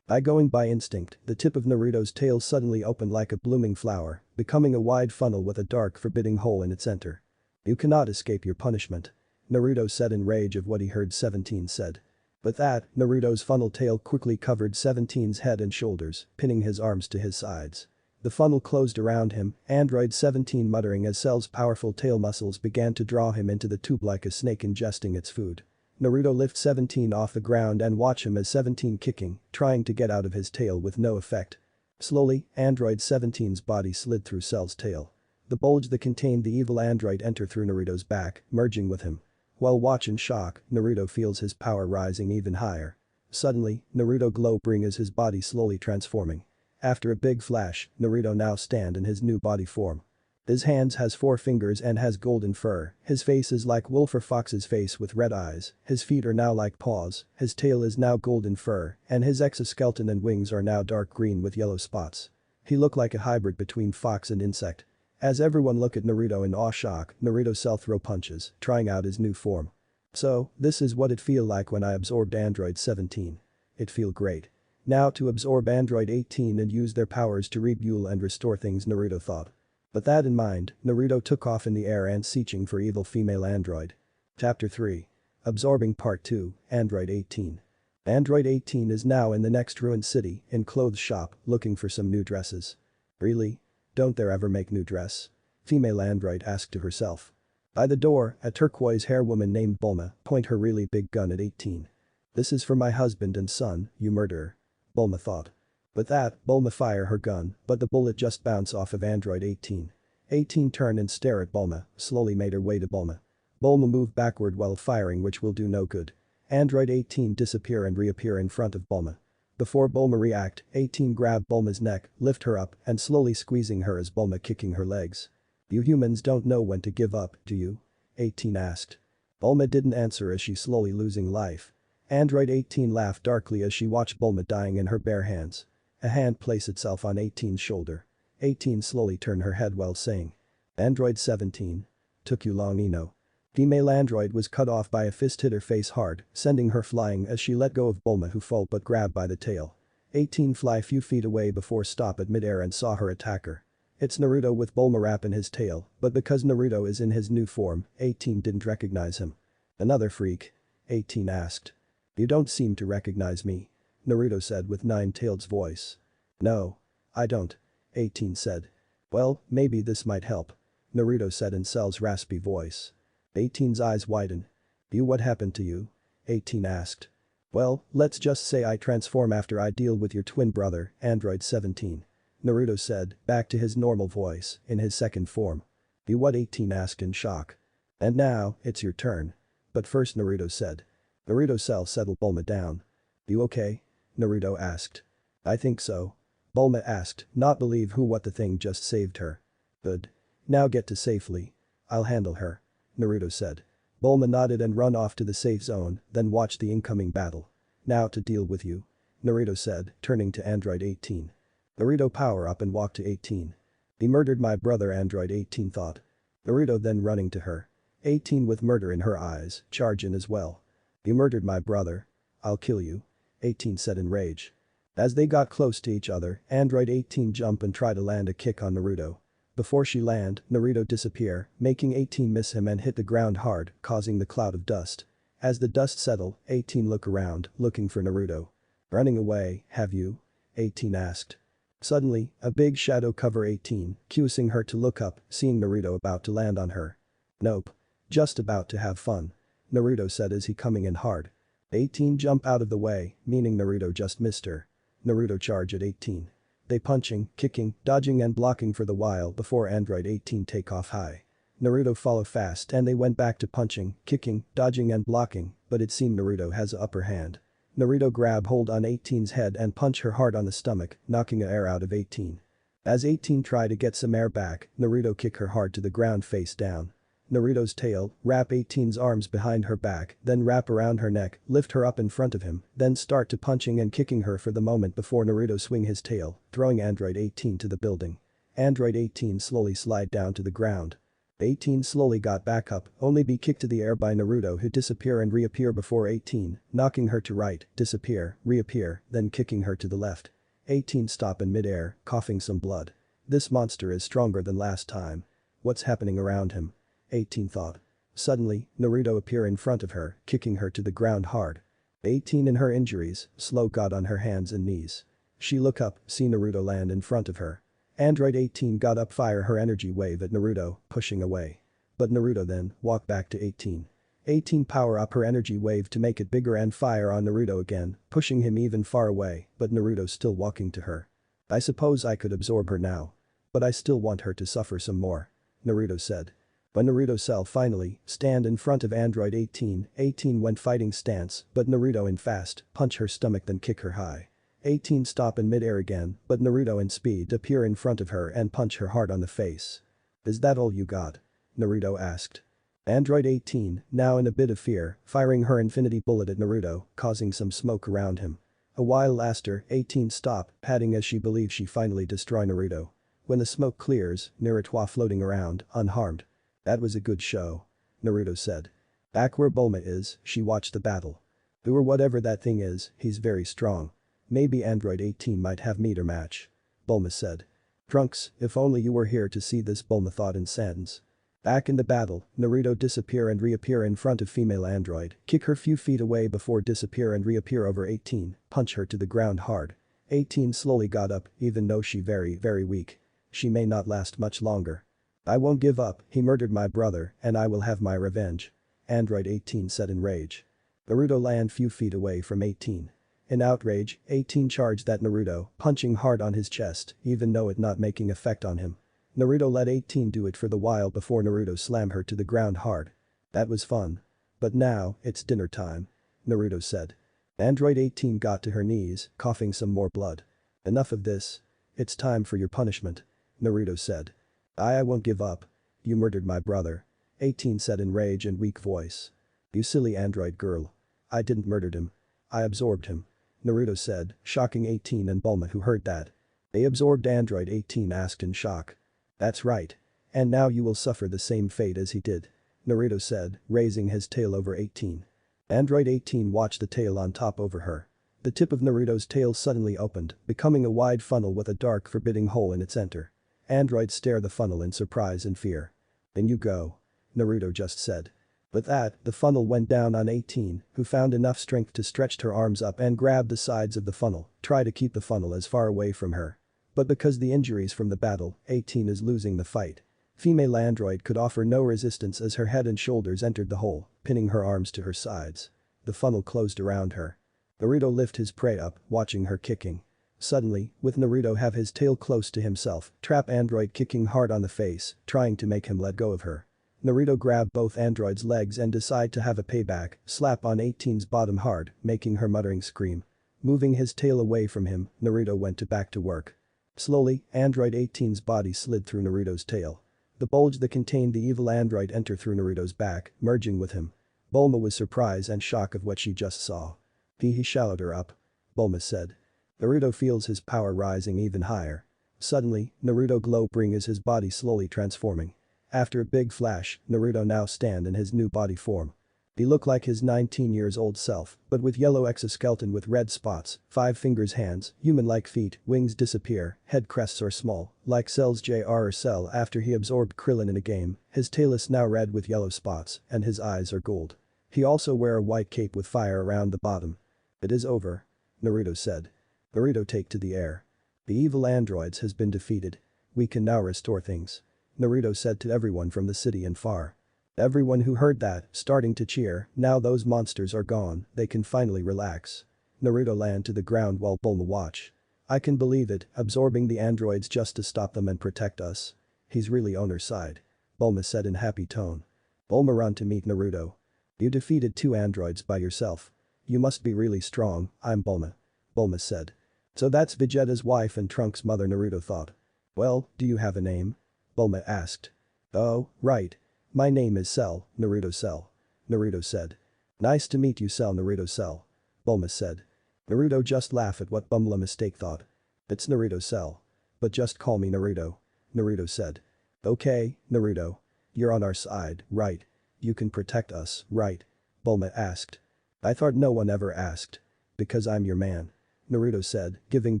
Speaker 1: Going by instinct, the tip of Naruto's tail suddenly opened like a blooming flower, becoming a wide funnel with a dark forbidding hole in its center. "You cannot escape your punishment," Naruto said in rage of what he heard 17 said. With that, Naruto's funnel tail quickly covered 17's head and shoulders, pinning his arms to his sides. The funnel closed around him, Android 17 muttering as Cell's powerful tail muscles began to draw him into the tube like a snake ingesting its food. Naruto lifts 17 off the ground and watch him as 17 kicking, trying to get out of his tail with no effect. Slowly, Android 17's body slid through Cell's tail. The bulge that contained the evil android entered through Naruto's back, merging with him. While watch in shock, Naruto feels his power rising even higher. Suddenly, Naruto glow brings his body slowly transforming. After a big flash, Naruto now stand in his new body form. His hands has 4 fingers and has golden fur, his face is like wolf or fox's face with red eyes, his feet are now like paws, his tail is now golden fur, and his exoskeleton and wings are now dark green with yellow spots. He look like a hybrid between fox and insect. As everyone look at Naruto in awe shock, Naruto Cell throw punches, trying out his new form. "So, this is what it feel like when I absorbed Android 17. It feel great. Now to absorb Android 18 and use their powers to rebuild and restore things," Naruto thought. With that in mind, Naruto took off in the air and searching for evil female android. Chapter 3. Absorbing Part 2, Android 18. Android 18 is now in the next ruined city, in clothes shop, looking for some new dresses. "Really? Don't there ever make new dress?" Female android asked to herself. By the door, a turquoise-hair woman named Bulma point her really big gun at 18. "This is for my husband and son, you murderer," Bulma thought. With that, Bulma fire her gun, but the bullet just bounce off of Android 18. 18 turn and stare at Bulma, slowly made her way to Bulma. Bulma moved backward while firing, which will do no good. Android 18 disappear and reappear in front of Bulma. Before Bulma react, 18 grab Bulma's neck, lift her up, and slowly squeezing her as Bulma kicking her legs. "You humans don't know when to give up, do you?" 18 asked. Bulma didn't answer as she slowly losing life. Android 18 laughed darkly as she watched Bulma dying in her bare hands. A hand placed itself on 18's shoulder. 18 slowly turned her head while saying, "Android 17. Took you long, Eno." Female android was cut off by a fist hit her face hard, sending her flying as she let go of Bulma who fell but grabbed by the tail. 18 fly few feet away before stop at midair and saw her attacker. It's Naruto with Bulma wrap in his tail, but because Naruto is in his new form, 18 didn't recognize him. "Another freak?" 18 asked. "You don't seem to recognize me," Naruto said with Nine-Tailed voice. "No. I don't," 18 said. "Well, maybe this might help," Naruto said in Cell's raspy voice. 18's eyes widen. "You, what happened to you?" 18 asked. "Well, let's just say I transform after I deal with your twin brother, Android 17. Naruto said, back to his normal voice, in his second form. "You what?" 18 asked in shock. "And now, it's your turn. But first," Naruto said. Naruto Cell settled Bulma down. "You okay?" Naruto asked. "I think so." Bulma asked, not believe who what the thing just saved her. "Good. Now get to safely. I'll handle her," Naruto said. Bulma nodded and run off to the safe zone, then watched the incoming battle. "Now to deal with you," Naruto said, turning to Android 18. Naruto power up and walked to 18. "He murdered my brother," Android 18 thought. Naruto then running to her. 18 with murder in her eyes, charge in as well. "You murdered my brother. I'll kill you," 18 said in rage. As they got close to each other, Android 18 jump and try to land a kick on Naruto. Before she land, Naruto disappear, making 18 miss him and hit the ground hard, causing the cloud of dust. As the dust settle, 18 look around, looking for Naruto. "Running away, have you?" 18 asked. Suddenly, a big shadow cover 18, cueing her to look up, seeing Naruto about to land on her. "Nope. Just about to have fun," Naruto said as he coming in hard. 18 jump out of the way, meaning Naruto just missed her. Naruto charge at 18. They punching, kicking, dodging and blocking for the while before Android 18 take off high. Naruto follow fast and they went back to punching, kicking, dodging and blocking, but it seemed Naruto has a upper hand. Naruto grab hold on 18's head and punch her hard on the stomach, knocking air out of 18. As 18 try to get some air back, Naruto kick her hard to the ground face down. Naruto's tail, wrap 18's arms behind her back, then wrap around her neck, lift her up in front of him, then start to punching and kicking her for the moment before Naruto swing his tail, throwing Android 18 to the building. Android 18 slowly slide down to the ground. 18 slowly got back up, only be kicked to the air by Naruto who disappear and reappear before 18, knocking her to right, disappear, reappear, then kicking her to the left. 18 stop in mid-air, coughing some blood. This monster is stronger than last time. What's happening around him? 18 thought. Suddenly, Naruto appear in front of her, kicking her to the ground hard. 18 in her injuries, slow got on her hands and knees. She look up, see Naruto land in front of her. Android 18 got up fire her energy wave at Naruto, pushing away. But Naruto then, walk back to 18. 18 power up her energy wave to make it bigger and fire on Naruto again, pushing him even far away, but Naruto still walking to her. I suppose I could absorb her now. But I still want her to suffer some more. Naruto said. When Naruto Cell finally stand in front of Android 18, 18 went fighting stance, but Naruto in fast, punch her stomach then kick her high. 18 stop in mid-air again, but Naruto in speed appear in front of her and punch her hard on the face. Is that all you got? Naruto asked. Android 18, now in a bit of fear, firing her infinity bullet at Naruto, causing some smoke around him. A while later, 18 stop, padding as she believes she finally destroy Naruto. When the smoke clears, Naruto floating around, unharmed. That was a good show. Naruto said. Back where Bulma is, she watched the battle. Or whatever that thing is, he's very strong. Maybe Android 18 might have meter match. Bulma said. Trunks, if only you were here to see this, Bulma thought in sadness. Back in the battle, Naruto disappear and reappear in front of female android, kick her few feet away before disappear and reappear over 18, punch her to the ground hard. 18 slowly got up, even though she very weak. She may not last much longer. I won't give up, he murdered my brother, and I will have my revenge. Android 18 said in rage. Naruto land few feet away from 18. In outrage, 18 charged at Naruto, punching hard on his chest, even though it not making effect on him. Naruto let 18 do it for the while before Naruto slam her to the ground hard. That was fun. But now, it's dinner time. Naruto said. Android 18 got to her knees, coughing some more blood. Enough of this. It's time for your punishment. Naruto said. I won't give up. You murdered my brother. 18 said in rage and weak voice. You silly android girl. I didn't murder him. I absorbed him. Naruto said, shocking 18 and Bulma who heard that. They absorbed Android 18 asked in shock. That's right. And now you will suffer the same fate as he did. Naruto said, raising his tail over 18. Android 18 watched the tail on top over her. The tip of Naruto's tail suddenly opened, becoming a wide funnel with a dark forbidding hole in its center. Android stare the funnel in surprise and fear. In you go. Naruto just said. With that, the funnel went down on 18, who found enough strength to stretch her arms up and grab the sides of the funnel, try to keep the funnel as far away from her. But because the injuries from the battle, 18 is losing the fight. Female android could offer no resistance as her head and shoulders entered the hole, pinning her arms to her sides. The funnel closed around her. Naruto lift his prey up, watching her kicking. Suddenly, with Naruto have his tail close to himself, trap android kicking hard on the face, trying to make him let go of her. Naruto grab both android's legs and decide to have a payback, slap on 18's bottom hard, making her muttering scream. Moving his tail away from him, Naruto went back to work. Slowly, android 18's body slid through Naruto's tail. The bulge that contained the evil android entered through Naruto's back, merging with him. Bulma was surprised and shocked of what she just saw. He shallowed her up. Bulma said. Naruto feels his power rising even higher. Suddenly, Naruto glow brings his body slowly transforming. After a big flash, Naruto now stand in his new body form. He looked like his 19 years old self, but with yellow exoskeleton with red spots, 5 fingers hands, human-like feet, wings disappear, head crests are small, like Cell's Jr. Cell after he absorbed Krillin in a game, his tail is now red with yellow spots, and his eyes are gold. He also wear a white cape with fire around the bottom. It is over. Naruto said. Naruto take to the air. The evil androids has been defeated. We can now restore things. Naruto said to everyone from the city and far. Everyone who heard that, starting to cheer, now those monsters are gone, they can finally relax. Naruto land to the ground while Bulma watch. I can believe it, absorbing the androids just to stop them and protect us. He's really on our side. Bulma said in happy tone. Bulma run to meet Naruto. You defeated 2 androids by yourself. You must be really strong, I'm Bulma. Bulma said. So that's Vegeta's wife and Trunks' mother, Naruto thought. Well, do you have a name? Bulma asked. Oh, right. My name is Cell, Naruto Cell. Naruto said. Nice to meet you Cell Naruto Cell. Bulma said. Naruto just laughed at what Bulma mistake thought. It's Naruto Cell. But just call me Naruto. Naruto said. Okay, Naruto. You're on our side, right? You can protect us, right? Bulma asked. I thought no one ever asked. Because I'm your man. Naruto said, giving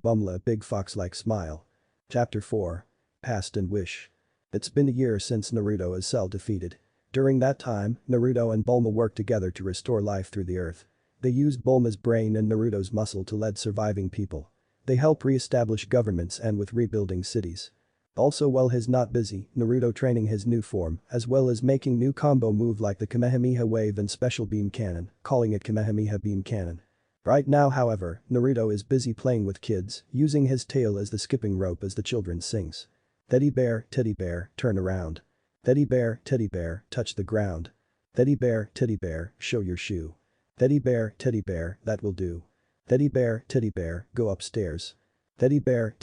Speaker 1: Bulma a big fox-like smile. Chapter 4. Past and Wish. It's been a year since Naruto is Cell defeated. During that time, Naruto and Bulma worked together to restore life through the earth. They used Bulma's brain and Naruto's muscle to lead surviving people. They help re-establish governments and with rebuilding cities. Also while he's not busy, Naruto training his new form as well as making new combo move like the Kamehameha Wave and Special Beam Cannon, calling it Kamehameha Beam Cannon. Right now however, Naruto is busy playing with kids, using his tail as the skipping rope as the children sings. Teddy bear, turn around. Teddy bear, touch the ground. Teddy bear, show your shoe. Teddy bear, that will do. Teddy bear, go upstairs. Teddy bear,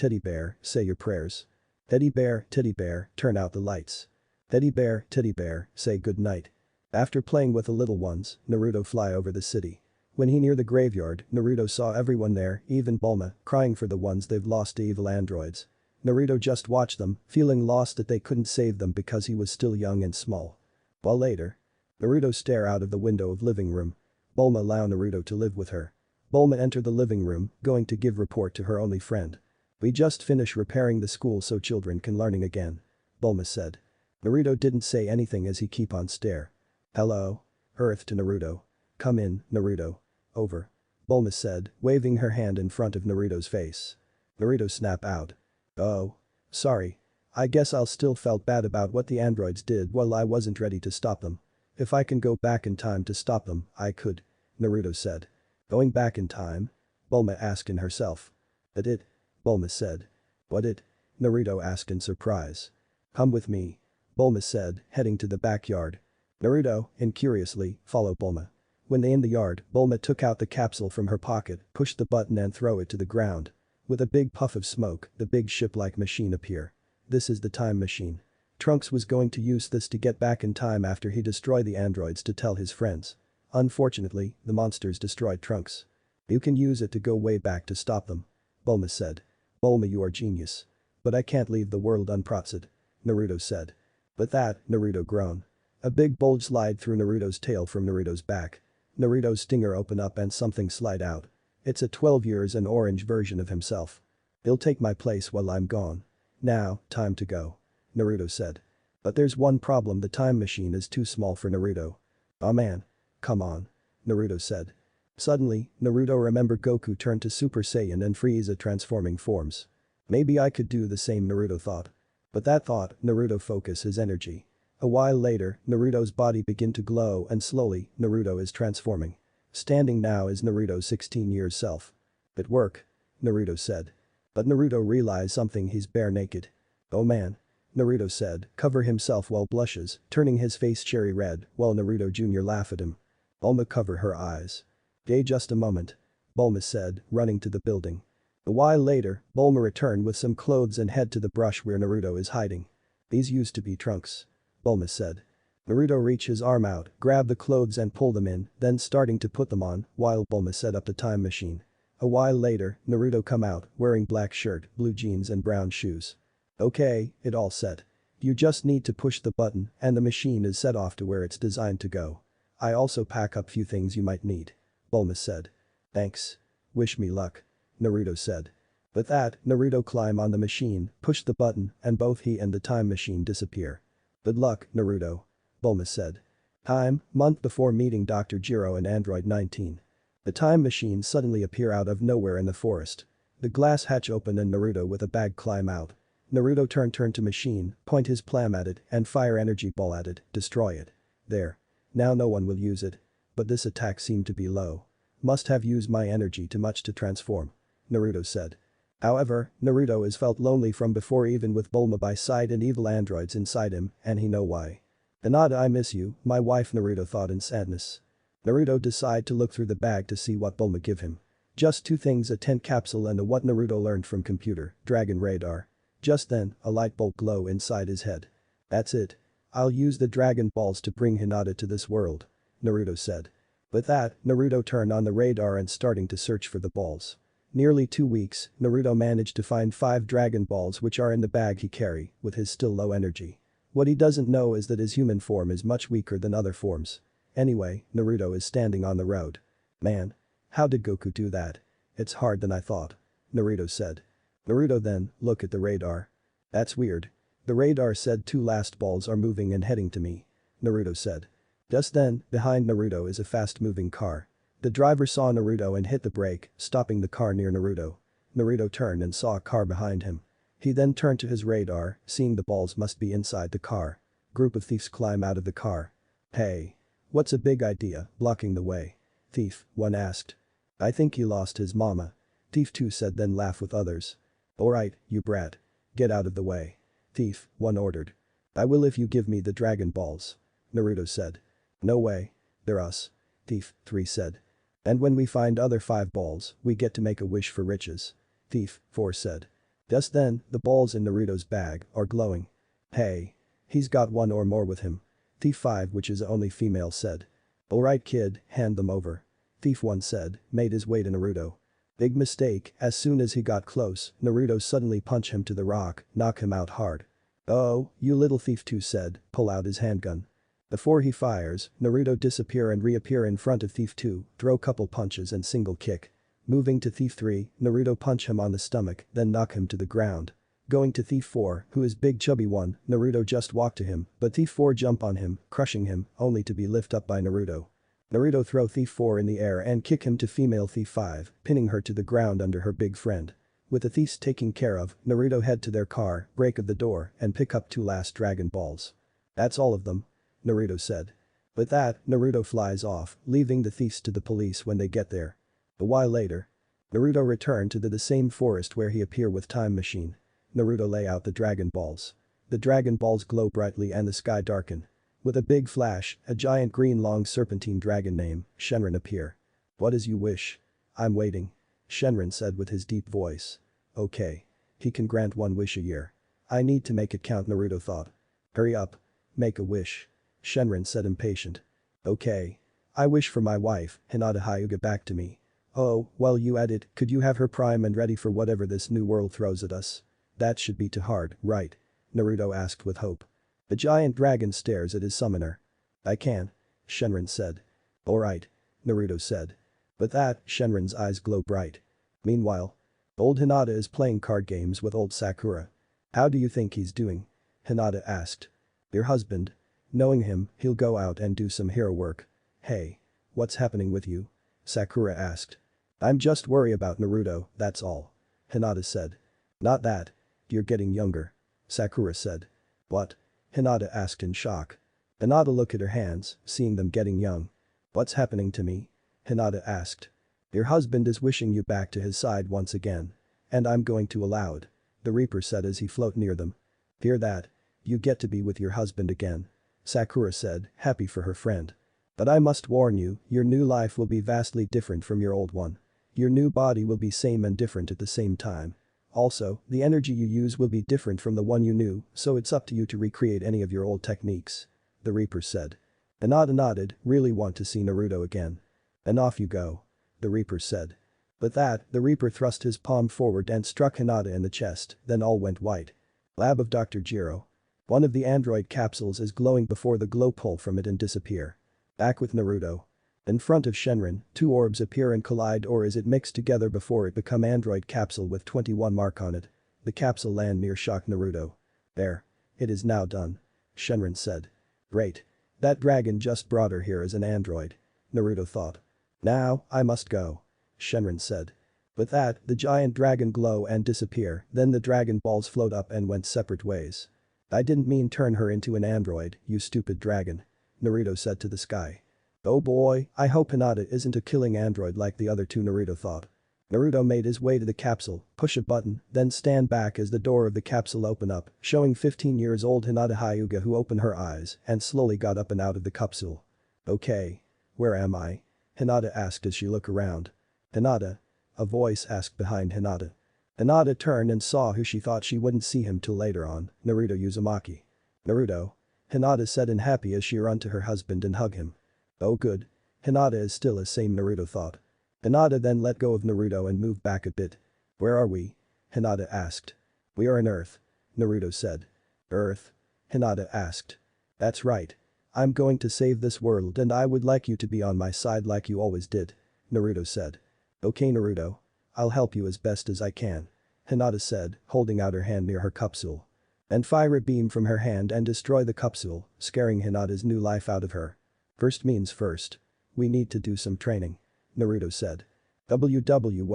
Speaker 1: say your prayers. Teddy bear, turn out the lights. Teddy bear, say good night. After playing with the little ones, Naruto fly over the city. When he near the graveyard, Naruto saw everyone there, even Bulma, crying for the ones they've lost to evil androids. Naruto just watched them, feeling lost that they couldn't save them because he was still young and small. While later, Naruto stare out of the window of living room. Bulma allow Naruto to live with her. Bulma enter the living room, going to give report to her only friend. We just finish repairing the school so children can learning again. Bulma said. Naruto didn't say anything as he keep on stare. Hello? Earth to Naruto. Come in, Naruto. Over. Bulma said, waving her hand in front of Naruto's face. Naruto snap out. Oh. Sorry. I guess I'll still felt bad about what the androids did while I wasn't ready to stop them. If I can go back in time to stop them, I could. Naruto said. Going back in time? Bulma asked in herself. That it? Bulma said. What it? Naruto asked in surprise. Come with me. Bulma said, heading to the backyard. Naruto, incuriously, follow Bulma. When they in the yard, Bulma took out the capsule from her pocket, pushed the button and throw it to the ground. With a big puff of smoke, the big ship-like machine appear. This is the time machine. Trunks was going to use this to get back in time after he destroyed the androids to tell his friends. Unfortunately, the monsters destroyed Trunks. You can use it to go way back to stop them. Bulma said. Bulma, you are genius. But I can't leave the world unprocessed. Naruto said. But that, Naruto groaned. A big bulge slide through Naruto's tail from Naruto's back. Naruto's stinger open up and something slide out. It's a 12 years and orange version of himself. He'll take my place while I'm gone. Now, time to go. Naruto said. But there's one problem, the time machine is too small for Naruto. Oh man. Come on. Naruto said. Suddenly, Naruto remembered Goku turned to Super Saiyan and Frieza transforming forms. Maybe I could do the same, Naruto thought. But that thought, Naruto focus his energy. A while later, Naruto's body begin to glow and slowly, Naruto is transforming. Standing now is Naruto's 16 years self. It work. Naruto said. But Naruto realized something, he's bare naked. Oh man. Naruto said, cover himself while blushes, turning his face cherry red while Naruto Jr. laugh at him. Bulma cover her eyes. Hey, just a moment. Bulma said, running to the building. A while later, Bulma returned with some clothes and head to the brush where Naruto is hiding. These used to be Trunks. Bulma said. Naruto reach his arm out, grab the clothes and pull them in, then starting to put them on, while Bulma set up the time machine. A while later, Naruto come out, wearing black shirt, blue jeans and brown shoes. Okay, it all set. You just need to push the button and the machine is set off to where it's designed to go. I also pack up few things you might need. Bulma said. Thanks. Wish me luck. Naruto said. With that, Naruto climb on the machine, push the button, and both he and the time machine disappear. Good luck, Naruto. Bulma said. Time, month before meeting Dr. Jiro and Android 19. The time machine suddenly appear out of nowhere in the forest. The glass hatch open and Naruto with a bag climb out. Naruto turn to machine, point his plam at it and fire energy ball at it, destroy it. There. Now no one will use it. But this attack seemed to be low. Must have used my energy too much to transform. Naruto said. However, Naruto is felt lonely from before even with Bulma by side and evil androids inside him and he know why. Hinata, I miss you, my wife, Naruto thought in sadness. Naruto decide to look through the bag to see what Bulma give him. Just two things, a tent capsule and a what Naruto learned from computer, Dragon Radar. Just then, a light bulb glow inside his head. That's it. I'll use the Dragon Balls to bring Hinata to this world. Naruto said. With that, Naruto turned on the radar and starting to search for the balls. Nearly 2 weeks, Naruto managed to find 5 Dragon Balls which are in the bag he carry, with his still low energy. What he doesn't know is that his human form is much weaker than other forms. Anyway, Naruto is standing on the road. Man. How did Goku do that? It's harder than I thought. Naruto said. Naruto then, look at the radar. That's weird. The radar said 2 last balls are moving and heading to me. Naruto said. Just then, behind Naruto is a fast-moving car. The driver saw Naruto and hit the brake, stopping the car near Naruto. Naruto turned and saw a car behind him. He then turned to his radar, seeing the balls must be inside the car. Group of thieves climb out of the car. Hey. What's a big idea, blocking the way? Thief 1 asked. I think he lost his mama. Thief 2 said then laugh with others. Alright, you brat. Get out of the way. Thief 1 ordered. I will if you give me the Dragon Balls. Naruto said. No way. They're us. Thief 3 said. And when we find other 5 balls, we get to make a wish for riches. Thief 4 said. Just then, the balls in Naruto's bag are glowing. Hey. He's got 1 or more with him. Thief 5, which is the only female, said. Alright kid, hand them over. Thief 1 said, made his way to Naruto. Big mistake, as soon as he got close, Naruto suddenly punched him to the rock, knock him out hard. Oh, you little thief 2 said, pull out his handgun. Before he fires, Naruto disappear and reappear in front of Thief 2, throw couple punches and single kick. Moving to Thief 3, Naruto punch him on the stomach, then knock him to the ground. Going to Thief 4, who is big chubby one, Naruto just walk to him, but Thief 4 jump on him, crushing him, only to be lifted up by Naruto. Naruto throw Thief 4 in the air and kick him to female Thief 5, pinning her to the ground under her big friend. With the thieves taken care of, Naruto head to their car, break of the door, and pick up 2 last Dragon Balls. That's all of them. Naruto said. With that, Naruto flies off, leaving the thieves to the police when they get there. A while later. Naruto returned to the same forest where he appeared with time machine. Naruto lay out the Dragon Balls. The Dragon Balls glow brightly and the sky darken. With a big flash, a giant green long serpentine dragon named Shenron appear. What is you wish? I'm waiting. Shenron said with his deep voice. Okay. He can grant 1 wish a year. I need to make it count, Naruto thought. Hurry up. Make a wish. Shenron said impatient. Okay. I wish for my wife, Hinata Hyuga, back to me. Oh, well you added, could you have her prime and ready for whatever this new world throws at us? That should be too hard, right? Naruto asked with hope. The giant dragon stares at his summoner. I can. Shenron said. Alright. Naruto said. With that, Shenron's eyes glow bright. Meanwhile. Old Hinata is playing card games with old Sakura. How do you think he's doing? Hinata asked. Your husband. Knowing him, he'll go out and do some hero work. Hey. What's happening with you? Sakura asked. I'm just worried about Naruto, that's all. Hinata said. Not that. You're getting younger. Sakura said. What? Hinata asked in shock. Hinata looked at her hands, seeing them getting young. What's happening to me? Hinata asked. Your husband is wishing you back to his side once again. And I'm going to allow it. The Reaper said as he floated near them. Hear that? You get to be with your husband again. Sakura said, happy for her friend. But I must warn you, your new life will be vastly different from your old one. Your new body will be same and different at the same time. Also, the energy you use will be different from the one you knew, so it's up to you to recreate any of your old techniques. The Reaper said. Hinata nodded, really want to see Naruto again. And off you go. The Reaper said. With that, the Reaper thrust his palm forward and struck Hinata in the chest, then all went white. Lab of Dr. Jiro. One of the android capsules is glowing before the glow pull from it and disappear. Back with Naruto. In front of Shenron, 2 orbs appear and collide, or is it mixed together before it become android capsule with 21 mark on it. The capsule land near shock Naruto. There. It is now done. Shenron said. Great. That dragon just brought her here as an android. Naruto thought. Now, I must go. Shenron said. With that, the giant dragon glow and disappear, then the Dragon Balls float up and went separate ways. I didn't mean turn her into an android, you stupid dragon. Naruto said to the sky. Oh boy, I hope Hinata isn't a killing android like the other 2, Naruto thought. Naruto made his way to the capsule, push a button, then stand back as the door of the capsule opened up, showing 15-year-old Hinata Hyuga, who opened her eyes and slowly got up and out of the capsule. Okay. Where am I? Hinata asked as she looked around. Hinata? A voice asked behind Hinata. Hinata turned and saw who she thought she wouldn't see him till later on, Naruto Uzumaki. Naruto? Hinata said and happy as she ran to her husband and hugged him. Oh good. Hinata is still the same, Naruto thought. Hinata then let go of Naruto and moved back a bit. Where are we? Hinata asked. We are on Earth. Naruto said. Earth? Hinata asked. That's right. I'm going to save this world and I would like you to be on my side like you always did. Naruto said. Okay Naruto. I'll help you as best as I can. Hinata said, holding out her hand near her capsule. And fire a beam from her hand and destroy the capsule, scaring Hinata's new life out of her. First means first. We need to do some training. Naruto said. What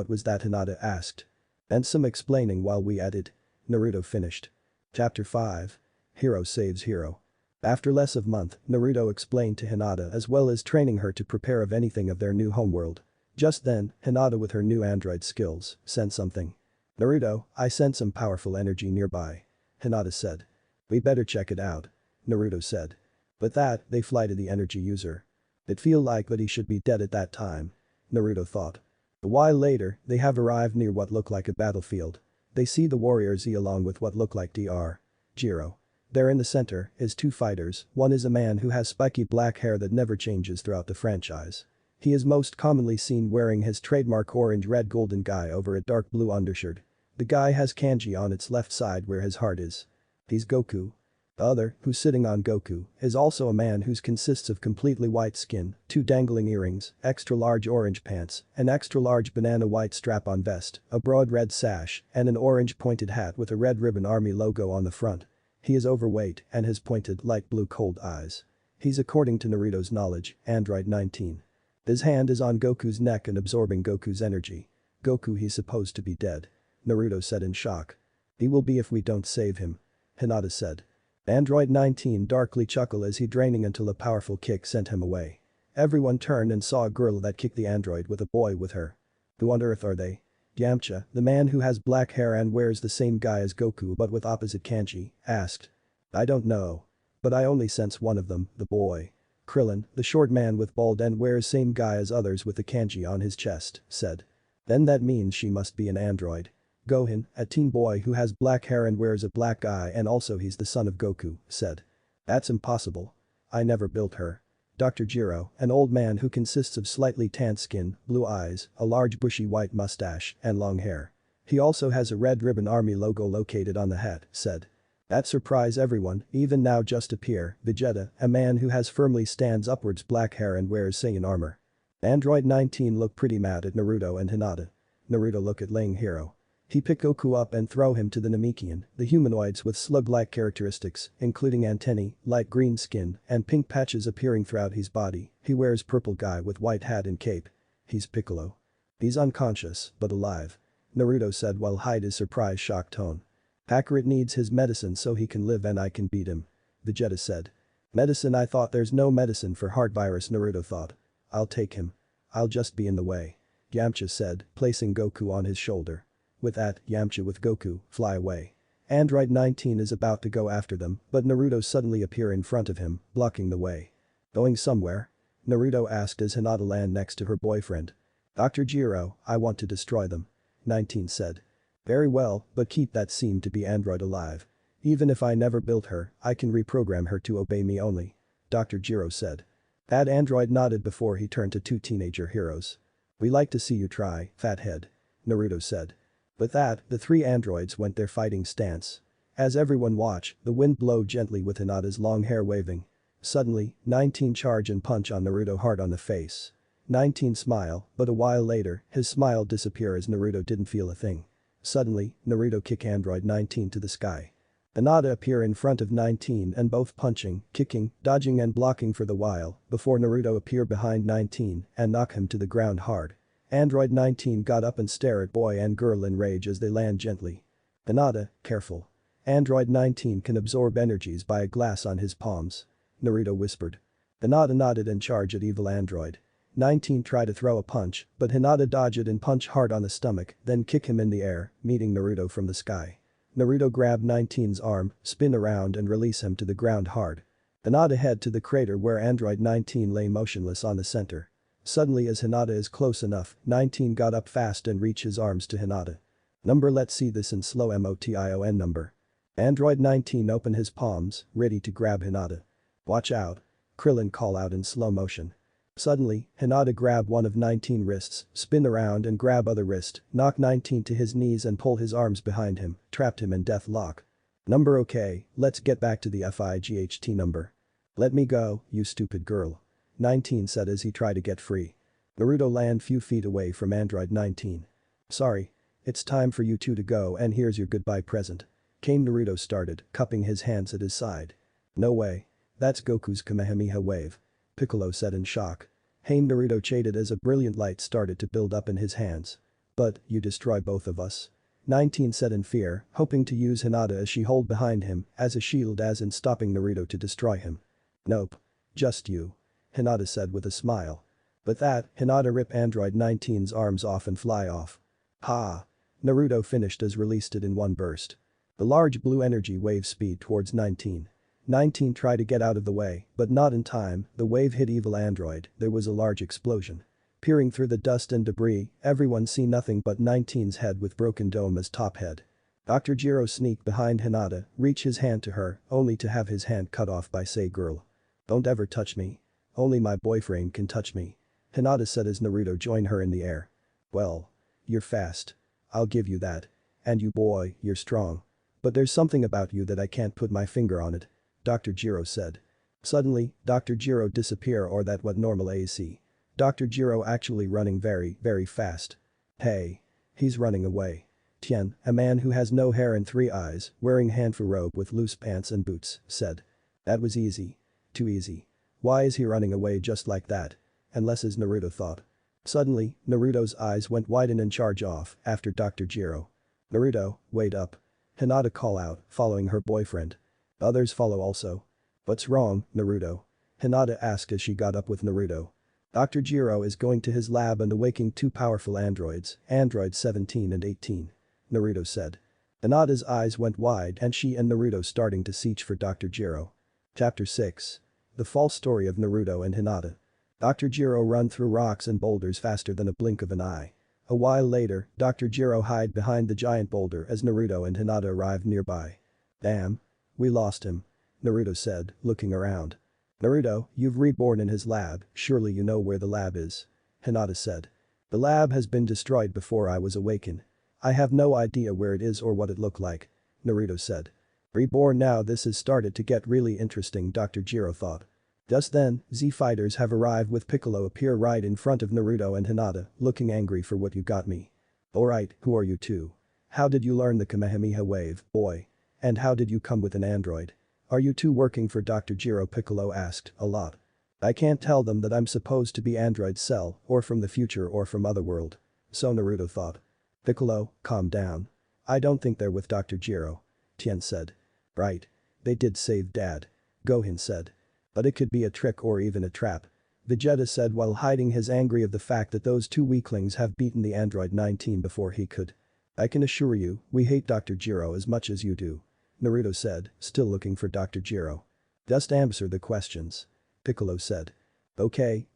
Speaker 1: was that Hinata asked. And some explaining while we added. Naruto finished. Chapter 5. Hero saves hero. After less of a month, Naruto explained to Hinata as well as training her to prepare of anything of their new homeworld. Just then, Hinata with her new android skills, sent something. Naruto, I sent some powerful energy nearby. Hinata said. We better check it out. Naruto said. But that, they fly to the energy user. It feel like that he should be dead at that time. Naruto thought. A while later, they have arrived near what looked like a battlefield. They see the warrior Z along with what looked like Dr. Jiro. There in the center is two fighters, one is a man who has spiky black hair that never changes throughout the franchise. He is most commonly seen wearing his trademark orange-red golden guy over a dark blue undershirt. The guy has kanji on its left side where his heart is. He's Goku. The other, who's sitting on Goku, is also a man who consists of completely white skin, two dangling earrings, extra large orange pants, an extra large banana white strap-on vest, a broad red sash, and an orange pointed hat with a red ribbon army logo on the front. He is overweight and has pointed light blue cold eyes. He's according to Naruto's knowledge, Android 19. His hand is on Goku's neck and absorbing Goku's energy. Goku he's supposed to be dead. Naruto said in shock. He will be if we don't save him. Hinata said. Android 19 darkly chuckled as he draining until a powerful kick sent him away. Everyone turned and saw a girl that kicked the android with a boy with her. Who on earth are they? Yamcha, the man who has black hair and wears the same guy as Goku but with opposite kanji, asked. I don't know. But I only sense one of them, the boy. Krillin, the short man with bald and wears same guy as others with the kanji on his chest, said. Then that means she must be an android. Gohan, a teen boy who has black hair and wears a black eye and also he's the son of Goku, said. That's impossible. I never built her. Dr. Jiro, an old man who consists of slightly tanned skin, blue eyes, a large bushy white mustache, and long hair. He also has a red ribbon army logo located on the hat, said. That surprise everyone, even now just appear, Vegeta, a man who has firmly stands upwards black hair and wears Saiyan armor. Android 19 looked pretty mad at Naruto and Hinata. Naruto looked at Ling Hero. He pick Goku up and throw him to the Namekian, the humanoids with slug-like characteristics, including antennae, light green skin, and pink patches appearing throughout his body. He wears purple guy with white hat and cape. He's Piccolo. He's unconscious, but alive. Naruto said while hide his surprised shocked tone. Kakarot needs his medicine so he can live and I can beat him. Vegeta said. Medicine I thought there's no medicine for heart virus Naruto thought. I'll take him. I'll just be in the way. Yamcha said, placing Goku on his shoulder. With that, Yamcha with Goku, fly away. Android 19 is about to go after them, but Naruto suddenly appear in front of him, blocking the way. Going somewhere? Naruto asked as Hinata land next to her boyfriend. Dr. Jiro, I want to destroy them. 19 said. Very well, but keep that seem to be android alive. Even if I never built her, I can reprogram her to obey me only. Dr. Jiro said. That android nodded before he turned to two teenager heroes. We like to see you try, fathead. Naruto said. With that, the three androids went their fighting stance. As everyone watched, the wind blow gently with Hinata's long hair waving. Suddenly, 19 charge and punch on Naruto hard on the face. 19 smile, but a while later, his smile disappear as Naruto didn't feel a thing. Suddenly, Naruto kick android 19 to the sky. Hinata appear in front of 19 and both punching, kicking, dodging and blocking for the while, before Naruto appear behind 19 and knock him to the ground hard. Android 19 got up and stare at boy and girl in rage as they land gently. Hinata, careful. Android 19 can absorb energies by a glass on his palms. Naruto whispered. Hinata nodded and charged at evil android. 19 tried to throw a punch, but Hinata dodged it and punch hard on the stomach, then kick him in the air, meeting Naruto from the sky. Naruto grabbed 19's arm, spin around and release him to the ground hard. Hinata head to the crater where Android 19 lay motionless on the center. Suddenly as Hinata is close enough, 19 got up fast and reached his arms to Hinata. Number let's see this in slow motion number. Android 19 open his palms, ready to grab Hinata. Watch out. Krillin call out in slow motion. Suddenly, Hinata grab one of 19 wrists, spin around and grab other wrist, knock 19 to his knees and pull his arms behind him, trapped him in death lock. Number okay, let's get back to the FIGHT number. Let me go, you stupid girl. 19 said as he tried to get free. Naruto land few feet away from Android 19. Sorry. It's time for you two to go and here's your goodbye present. Came Naruto started, cupping his hands at his side. No way. That's Goku's Kamehameha wave. Piccolo said in shock. Hey Naruto chided as a brilliant light started to build up in his hands. But, you destroy both of us. 19 said in fear, hoping to use Hinata as she hold behind him as a shield as in stopping Naruto to destroy him. Nope. Just you. Hinata said with a smile. But that, Hinata rip Android 19's arms off and fly off. Ha! Naruto finished as released it in one burst. The large blue energy wave speed towards 19. 19 tried to get out of the way, but not in time, the wave hit evil android, there was a large explosion. Peering through the dust and debris, everyone see nothing but 19's head with broken dome as top head. Dr. Jiro sneaked behind Hinata, reach his hand to her, only to have his hand cut off by say girl. Don't ever touch me. Only my boyfriend can touch me. Hinata said as Naruto joined her in the air. Well. You're fast. I'll give you that. And you boy, you're strong. But there's something about you that I can't put my finger on it. Dr. Jiro said. Suddenly, Dr. Jiro disappear or that what normal AC. Dr. Jiro actually running very, very fast. Hey. He's running away. Tien, a man who has no hair and 3 eyes, wearing hanfu robe with loose pants and boots, said. That was easy. Too easy. Why is he running away just like that? Unless as Naruto thought. Suddenly, Naruto's eyes went wide and charge off after Dr. Jiro. Naruto, wait up. Hinata call out, following her boyfriend. Others follow also. What's wrong, Naruto? Hinata asked as she got up with Naruto. Dr. Jiro is going to his lab and awaking 2 powerful androids, androids 17 and 18. Naruto said. Hinata's eyes went wide and she and Naruto starting to search for Dr. Jiro. Chapter 6. The false story of Naruto and Hinata. Dr. Jiro run through rocks and boulders faster than a blink of an eye. A while later, Dr. Jiro hide behind the giant boulder as Naruto and Hinata arrived nearby. Damn. We lost him. Naruto said, looking around. Naruto, you've reborn in his lab, surely you know where the lab is. Hinata said. The lab has been destroyed before I was awakened. I have no idea where it is or what it looked like. Naruto said. Reborn now this has started to get really interesting Dr. Jiro thought. Just then, Z fighters have arrived with Piccolo appear right in front of Naruto and Hinata, looking angry for what you got me. Alright, who are you two? How did you learn the Kamehameha wave, boy? And how did you come with an android? Are you two working for Dr. Jiro? Piccolo asked, a lot. I can't tell them that I'm supposed to be android cell, or from the future or from otherworld. So Naruto thought. Piccolo, calm down. I don't think they're with Dr. Jiro. Tien said. Right. They did save Dad. Gohan said. But it could be a trick or even a trap. Vegeta said while hiding his anger of the fact that those 2 weaklings have beaten the android 19 before he could. I can assure you, we hate Dr. Jiro as much as you do. Naruto said, still looking for Dr. Jiro. Just answer the questions. Piccolo said. Okay.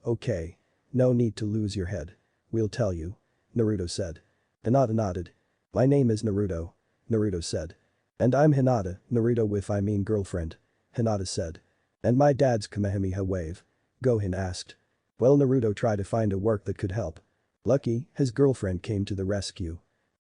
Speaker 1: No need to lose your head. We'll tell you. Naruto said. Hinata nodded. My name is Naruto. Naruto said. And I'm Hinata, Naruto with I mean girlfriend. Hinata said. And my dad's Kamehameha wave. Gohan asked. Well Naruto tried to find a work that could help. Lucky, his girlfriend came to the rescue.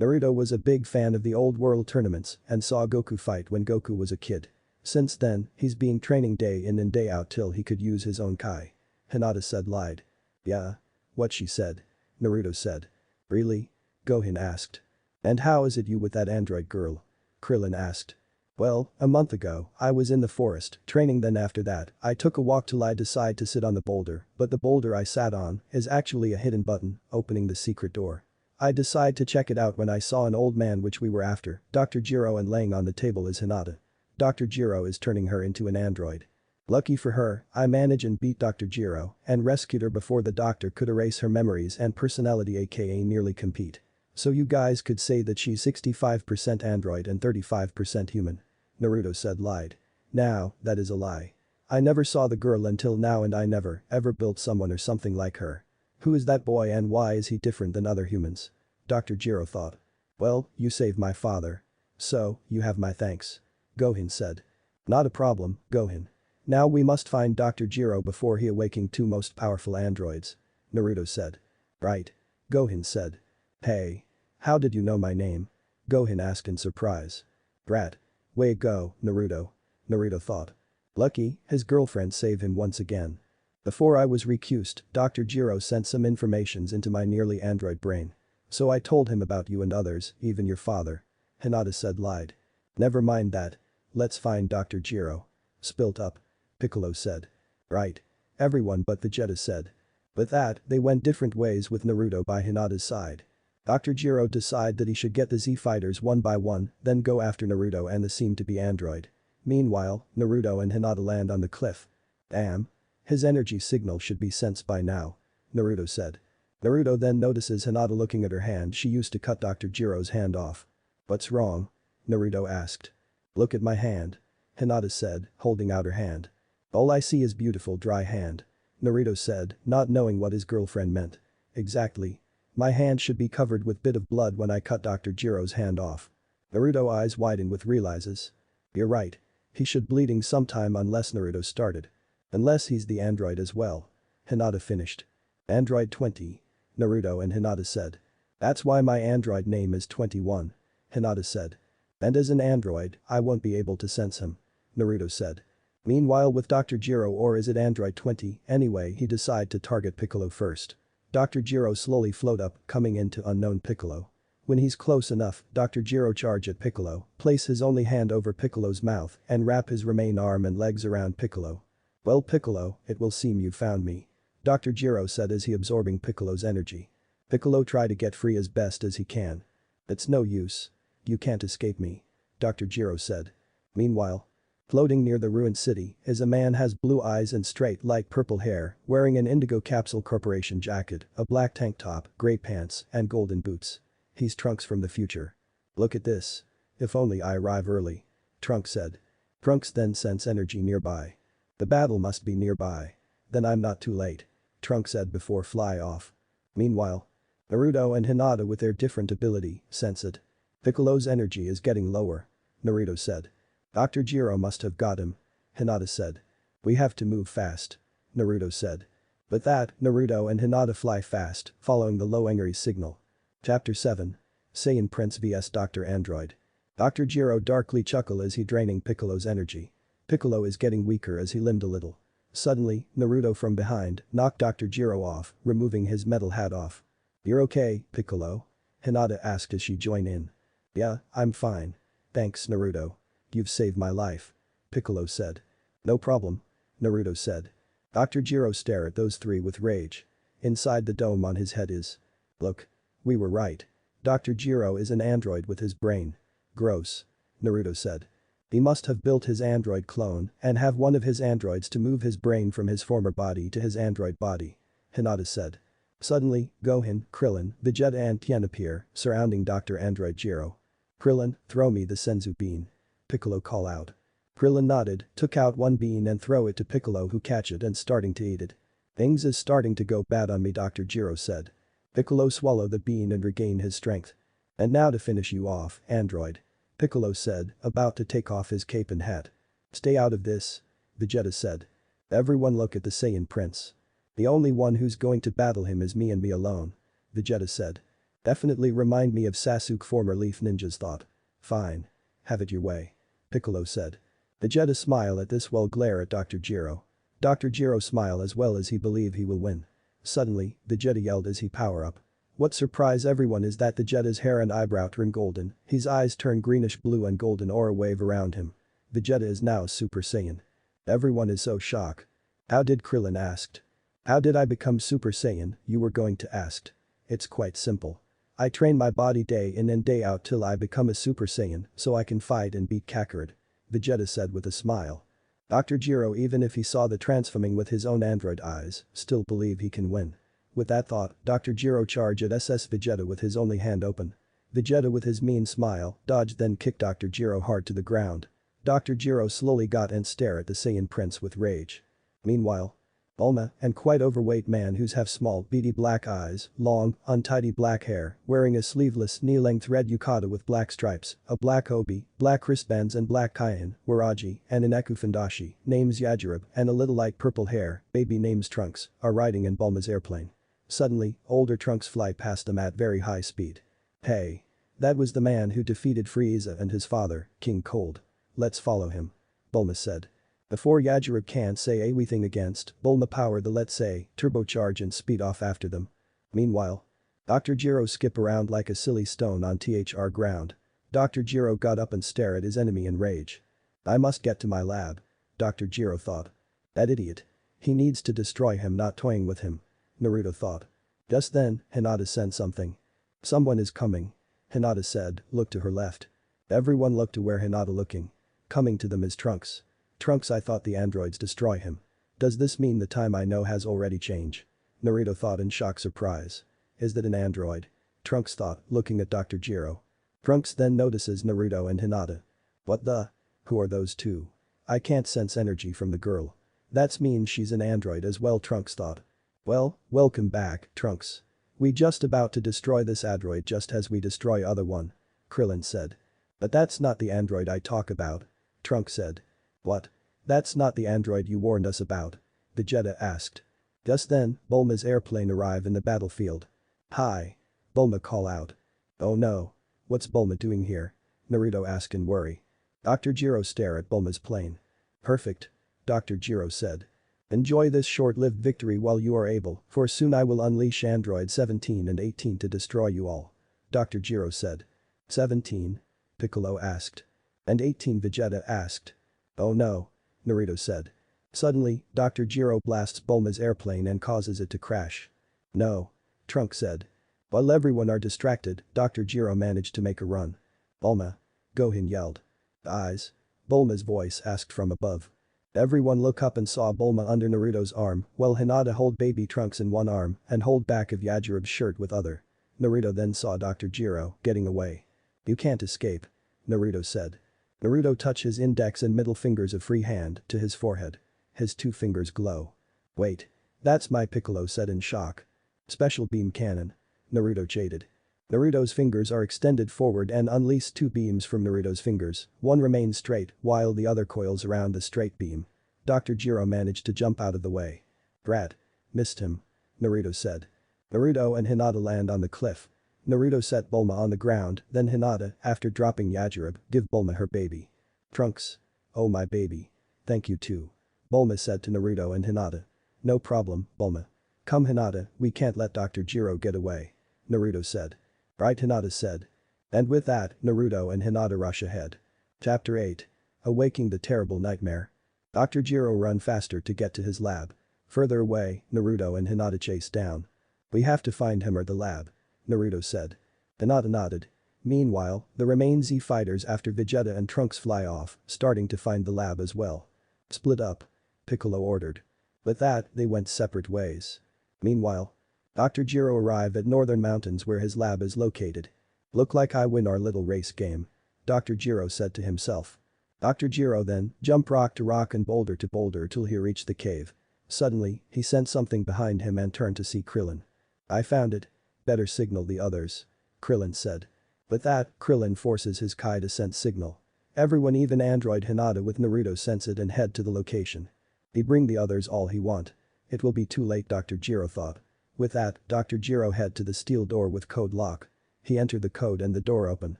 Speaker 1: Naruto was a big fan of the old world tournaments and saw Goku fight when Goku was a kid. Since then, he's been training day in and day out till he could use his own Kai. Hinata said lied. Yeah. What she said. Naruto said. Really? Gohan asked. And how is it you with that android girl? Krillin asked. Well, a month ago, I was in the forest, training then after that, I took a walk till I decide to sit on the boulder, but the boulder I sat on is actually a hidden button, opening the secret door. I decide to check it out when I saw an old man which we were after, Dr. Jiro and laying on the table is Hinata. Dr. Jiro is turning her into an android. Lucky for her, I managed and beat Dr. Jiro and rescued her before the doctor could erase her memories and personality aka nearly compete. So you guys could say that she's 65% android and 35% human. Naruto said lied. Now, that is a lie. I never saw the girl until now and I never, ever built someone or something like her. Who is that boy and why is he different than other humans? Dr. Jiro thought. Well, you saved my father. So, you have my thanks. Gohan said. Not a problem, Gohan. Now we must find Dr. Jiro before he awaking 2 most powerful androids. Naruto said. Right. Gohan said. Hey. How did you know my name? Gohan asked in surprise. Brat. Way go, Naruto. Naruto thought. Lucky, his girlfriend saved him once again. Before I was recused, Dr. Jiro sent some informations into my nearly android brain. So I told him about you and others, even your father. Hinata said lied. Never mind that. Let's find Dr. Jiro. Spilt up. Piccolo said. Right. Everyone but Vegeta said. With that, they went different ways with Naruto by Hinata's side. Dr. Jiro decided that he should get the Z fighters one by one, then go after Naruto and the seem-to-be android. Meanwhile, Naruto and Hinata land on the cliff. Damn. His energy signal should be sensed by now. Naruto said. Naruto then notices Hinata looking at her hand she used to cut Dr. Jiro's hand off. What's wrong? Naruto asked. Look at my hand. Hinata said, holding out her hand. All I see is beautiful dry hand. Naruto said, not knowing what his girlfriend meant. Exactly. My hand should be covered with bit of blood when I cut Dr. Jiro's hand off. Naruto eyes widen with realizes. You're right. He should bleeding sometime unless Naruto started. Unless he's the android as well. Hinata finished. Android 20. Naruto and Hinata said. That's why my android name is 21. Hinata said. And as an android, I won't be able to sense him. Naruto said. Meanwhile with Dr. Jiro, or is it android 20, anyway he decide to target Piccolo first. Dr. Jiro slowly float up, coming into unknown Piccolo. When he's close enough, Dr. Jiro charge at Piccolo, place his only hand over Piccolo's mouth and wrap his remaining arm and legs around Piccolo. Well Piccolo, it will seem you found me. Dr. Jiro said as he absorbing Piccolo's energy. Piccolo try to get free as best as he can. It's no use. You can't escape me. Dr. Jiro said. Meanwhile, floating near the ruined city is a man has blue eyes and straight like purple hair, wearing an Indigo Capsule Corporation jacket, a black tank top, gray pants, and golden boots. He's Trunks from the future. Look at this. If only I arrive early. Trunks said. Trunks then sense energy nearby. The battle must be nearby. Then I'm not too late. Trunks said before fly off. Meanwhile, Naruto and Hinata with their different ability, sense it. Piccolo's energy is getting lower. Naruto said. Dr. Jiro must have got him. Hinata said. We have to move fast. Naruto said. With that, Naruto and Hinata fly fast, following the low energy signal. Chapter 7. Saiyan Prince vs Dr. Android. Dr. Jiro darkly chuckle as he draining Piccolo's energy. Piccolo is getting weaker as he limped a little. Suddenly, Naruto from behind knocked Dr. Jiro off, removing his metal hat off. You're okay, Piccolo? Hinata asked as she joined in. Yeah, I'm fine. Thanks Naruto. You've saved my life. Piccolo said. No problem. Naruto said. Dr. Jiro stared at those three with rage. Inside the dome on his head is. Look. We were right. Dr. Jiro is an android with his brain. Gross. Naruto said. He must have built his android clone and have one of his androids to move his brain from his former body to his android body. Hinata said. Suddenly, Gohan, Krillin, Vegeta and Tien appear, surrounding Dr. Android Jiro. Krillin, throw me the Senzu bean. Piccolo call out. Krillin nodded, took out one bean and throw it to Piccolo who catch it and starting to eat it. Things is starting to go bad on me Dr. Jiro said. Piccolo swallow the bean and regain his strength. And now to finish you off, android. Piccolo said, about to take off his cape and hat. Stay out of this. Vegeta said. Everyone look at the Saiyan Prince. The only one who's going to battle him is me and me alone. Vegeta said. Definitely remind me of Sasuke former Leaf Ninja's thought. Fine. Have it your way. Piccolo said. Vegeta smile at this while glare at Dr. Jiro. Dr. Jiro smile as well as he believe he will win. Suddenly, Vegeta yelled as he power up. What surprise everyone is that Vegeta's hair and eyebrow turn golden, his eyes turn greenish blue and golden aura wave around him. Vegeta is now Super Saiyan. Everyone is so shocked. How did Krillin asked. How did I become Super Saiyan, you were going to ask. It's quite simple. I train my body day in and day out till I become a Super Saiyan so I can fight and beat Kakarot. Vegeta said with a smile. Dr. Jiro even if he saw the transforming with his own android eyes, still believe he can win. With that thought, Dr. Jiro charged at SS Vegeta with his only hand open. Vegeta with his mean smile, dodged then kicked Dr. Jiro hard to the ground. Dr. Jiro slowly got and stare at the Saiyan Prince with rage. Meanwhile, Bulma, and quite overweight man who's have small beady black eyes, long, untidy black hair, wearing a sleeveless knee-length red yukata with black stripes, a black obi, black wristbands and black cayenne, Waraji, and an Eku Fundashi, names Yajirobe, and a little light purple hair, baby names Trunks, are riding in Bulma's airplane. Suddenly, older Trunks fly past them at very high speed. Hey. That was the man who defeated Frieza and his father, King Cold. Let's follow him. Bulma said. Before Yajirobe can say anything against, Bulma power the let's say, turbocharge and speed off after them. Meanwhile, Dr. Jiro skip around like a silly stone on THR ground. Dr. Jiro got up and stared at his enemy in rage. I must get to my lab. Dr. Jiro thought. That idiot. He needs to destroy him, not toying with him. Naruto thought. Just then, Hinata sent something. Someone is coming. Hinata said, look to her left. Everyone looked to where Hinata looking. Coming to them is Trunks. Trunks, I thought the androids destroy him. Does this mean the time I know has already changed? Naruto thought in shock surprise. Is that an android? Trunks thought, looking at Dr. Jiro. Trunks then notices Naruto and Hinata. What the? Who are those two? I can't sense energy from the girl. That means she's an android as well, Trunks thought. Well, welcome back, Trunks. We just about to destroy this android just as we destroy other one. Krillin said. But that's not the android I talk about. Trunks said. What? That's not the android you warned us about. Vegeta asked. Just then, Bulma's airplane arrived in the battlefield. Hi. Bulma call out. Oh no. What's Bulma doing here? Naruto asked in worry. Dr. Jiro stare at Bulma's plane. Perfect. Dr. Jiro said. Enjoy this short-lived victory while you are able, for soon I will unleash Android 17 and 18 to destroy you all. Dr. Jiro said. 17? Piccolo asked. And 18, Vegeta asked. Oh no. Naruto said. Suddenly, Dr. Jiro blasts Bulma's airplane and causes it to crash. No. Trunks said. While everyone are distracted, Dr. Jiro managed to make a run. Bulma. Gohan yelled. Eyes? Bulma's voice asked from above. Everyone look up and saw Bulma under Naruto's arm, while Hinata hold baby Trunks in one arm and hold back of Yajirobe's shirt with other. Naruto then saw Dr. Jiro getting away. You can't escape. Naruto said. Naruto touched his index and middle fingers of free hand to his forehead. His two fingers glow. Wait. That's my Piccolo said in shock. Special beam cannon. Naruto jaded. Naruto's fingers are extended forward and unleash two beams from Naruto's fingers, one remains straight while the other coils around the straight beam. Dr. Jiro managed to jump out of the way. Brat. Missed him. Naruto said. Naruto and Hinata land on the cliff. Naruto set Bulma on the ground, then Hinata, after dropping Yajirobe, give Bulma her baby. Trunks. Oh my baby. Thank you too. Bulma said to Naruto and Hinata. No problem, Bulma. Come Hinata, we can't let Dr. Jiro get away. Naruto said. Right, Hinata said. And with that, Naruto and Hinata rush ahead. Chapter 8. Awaking the terrible nightmare. Dr. Jiro run faster to get to his lab. Further away, Naruto and Hinata chase down. We have to find him or the lab. Naruto said. Hinata nodded. Meanwhile, the remaining Z fighters after Vegeta and Trunks fly off, starting to find the lab as well. Split up. Piccolo ordered. With that, they went separate ways. Meanwhile, Dr. Jiro arrived at Northern Mountains where his lab is located. Look like I win our little race game. Dr. Jiro said to himself. Dr. Jiro then jumped rock to rock and boulder to boulder till he reached the cave. Suddenly, he sensed something behind him and turned to see Krillin. I found it. Better signal the others. Krillin said. With that, Krillin forces his Kai to sense signal. Everyone even Android Hinata with Naruto sense it and head to the location. He bring the others all he want. It will be too late, Dr. Jiro thought. With that, Dr. Jiro head to the steel door with code lock. He entered the code and the door open.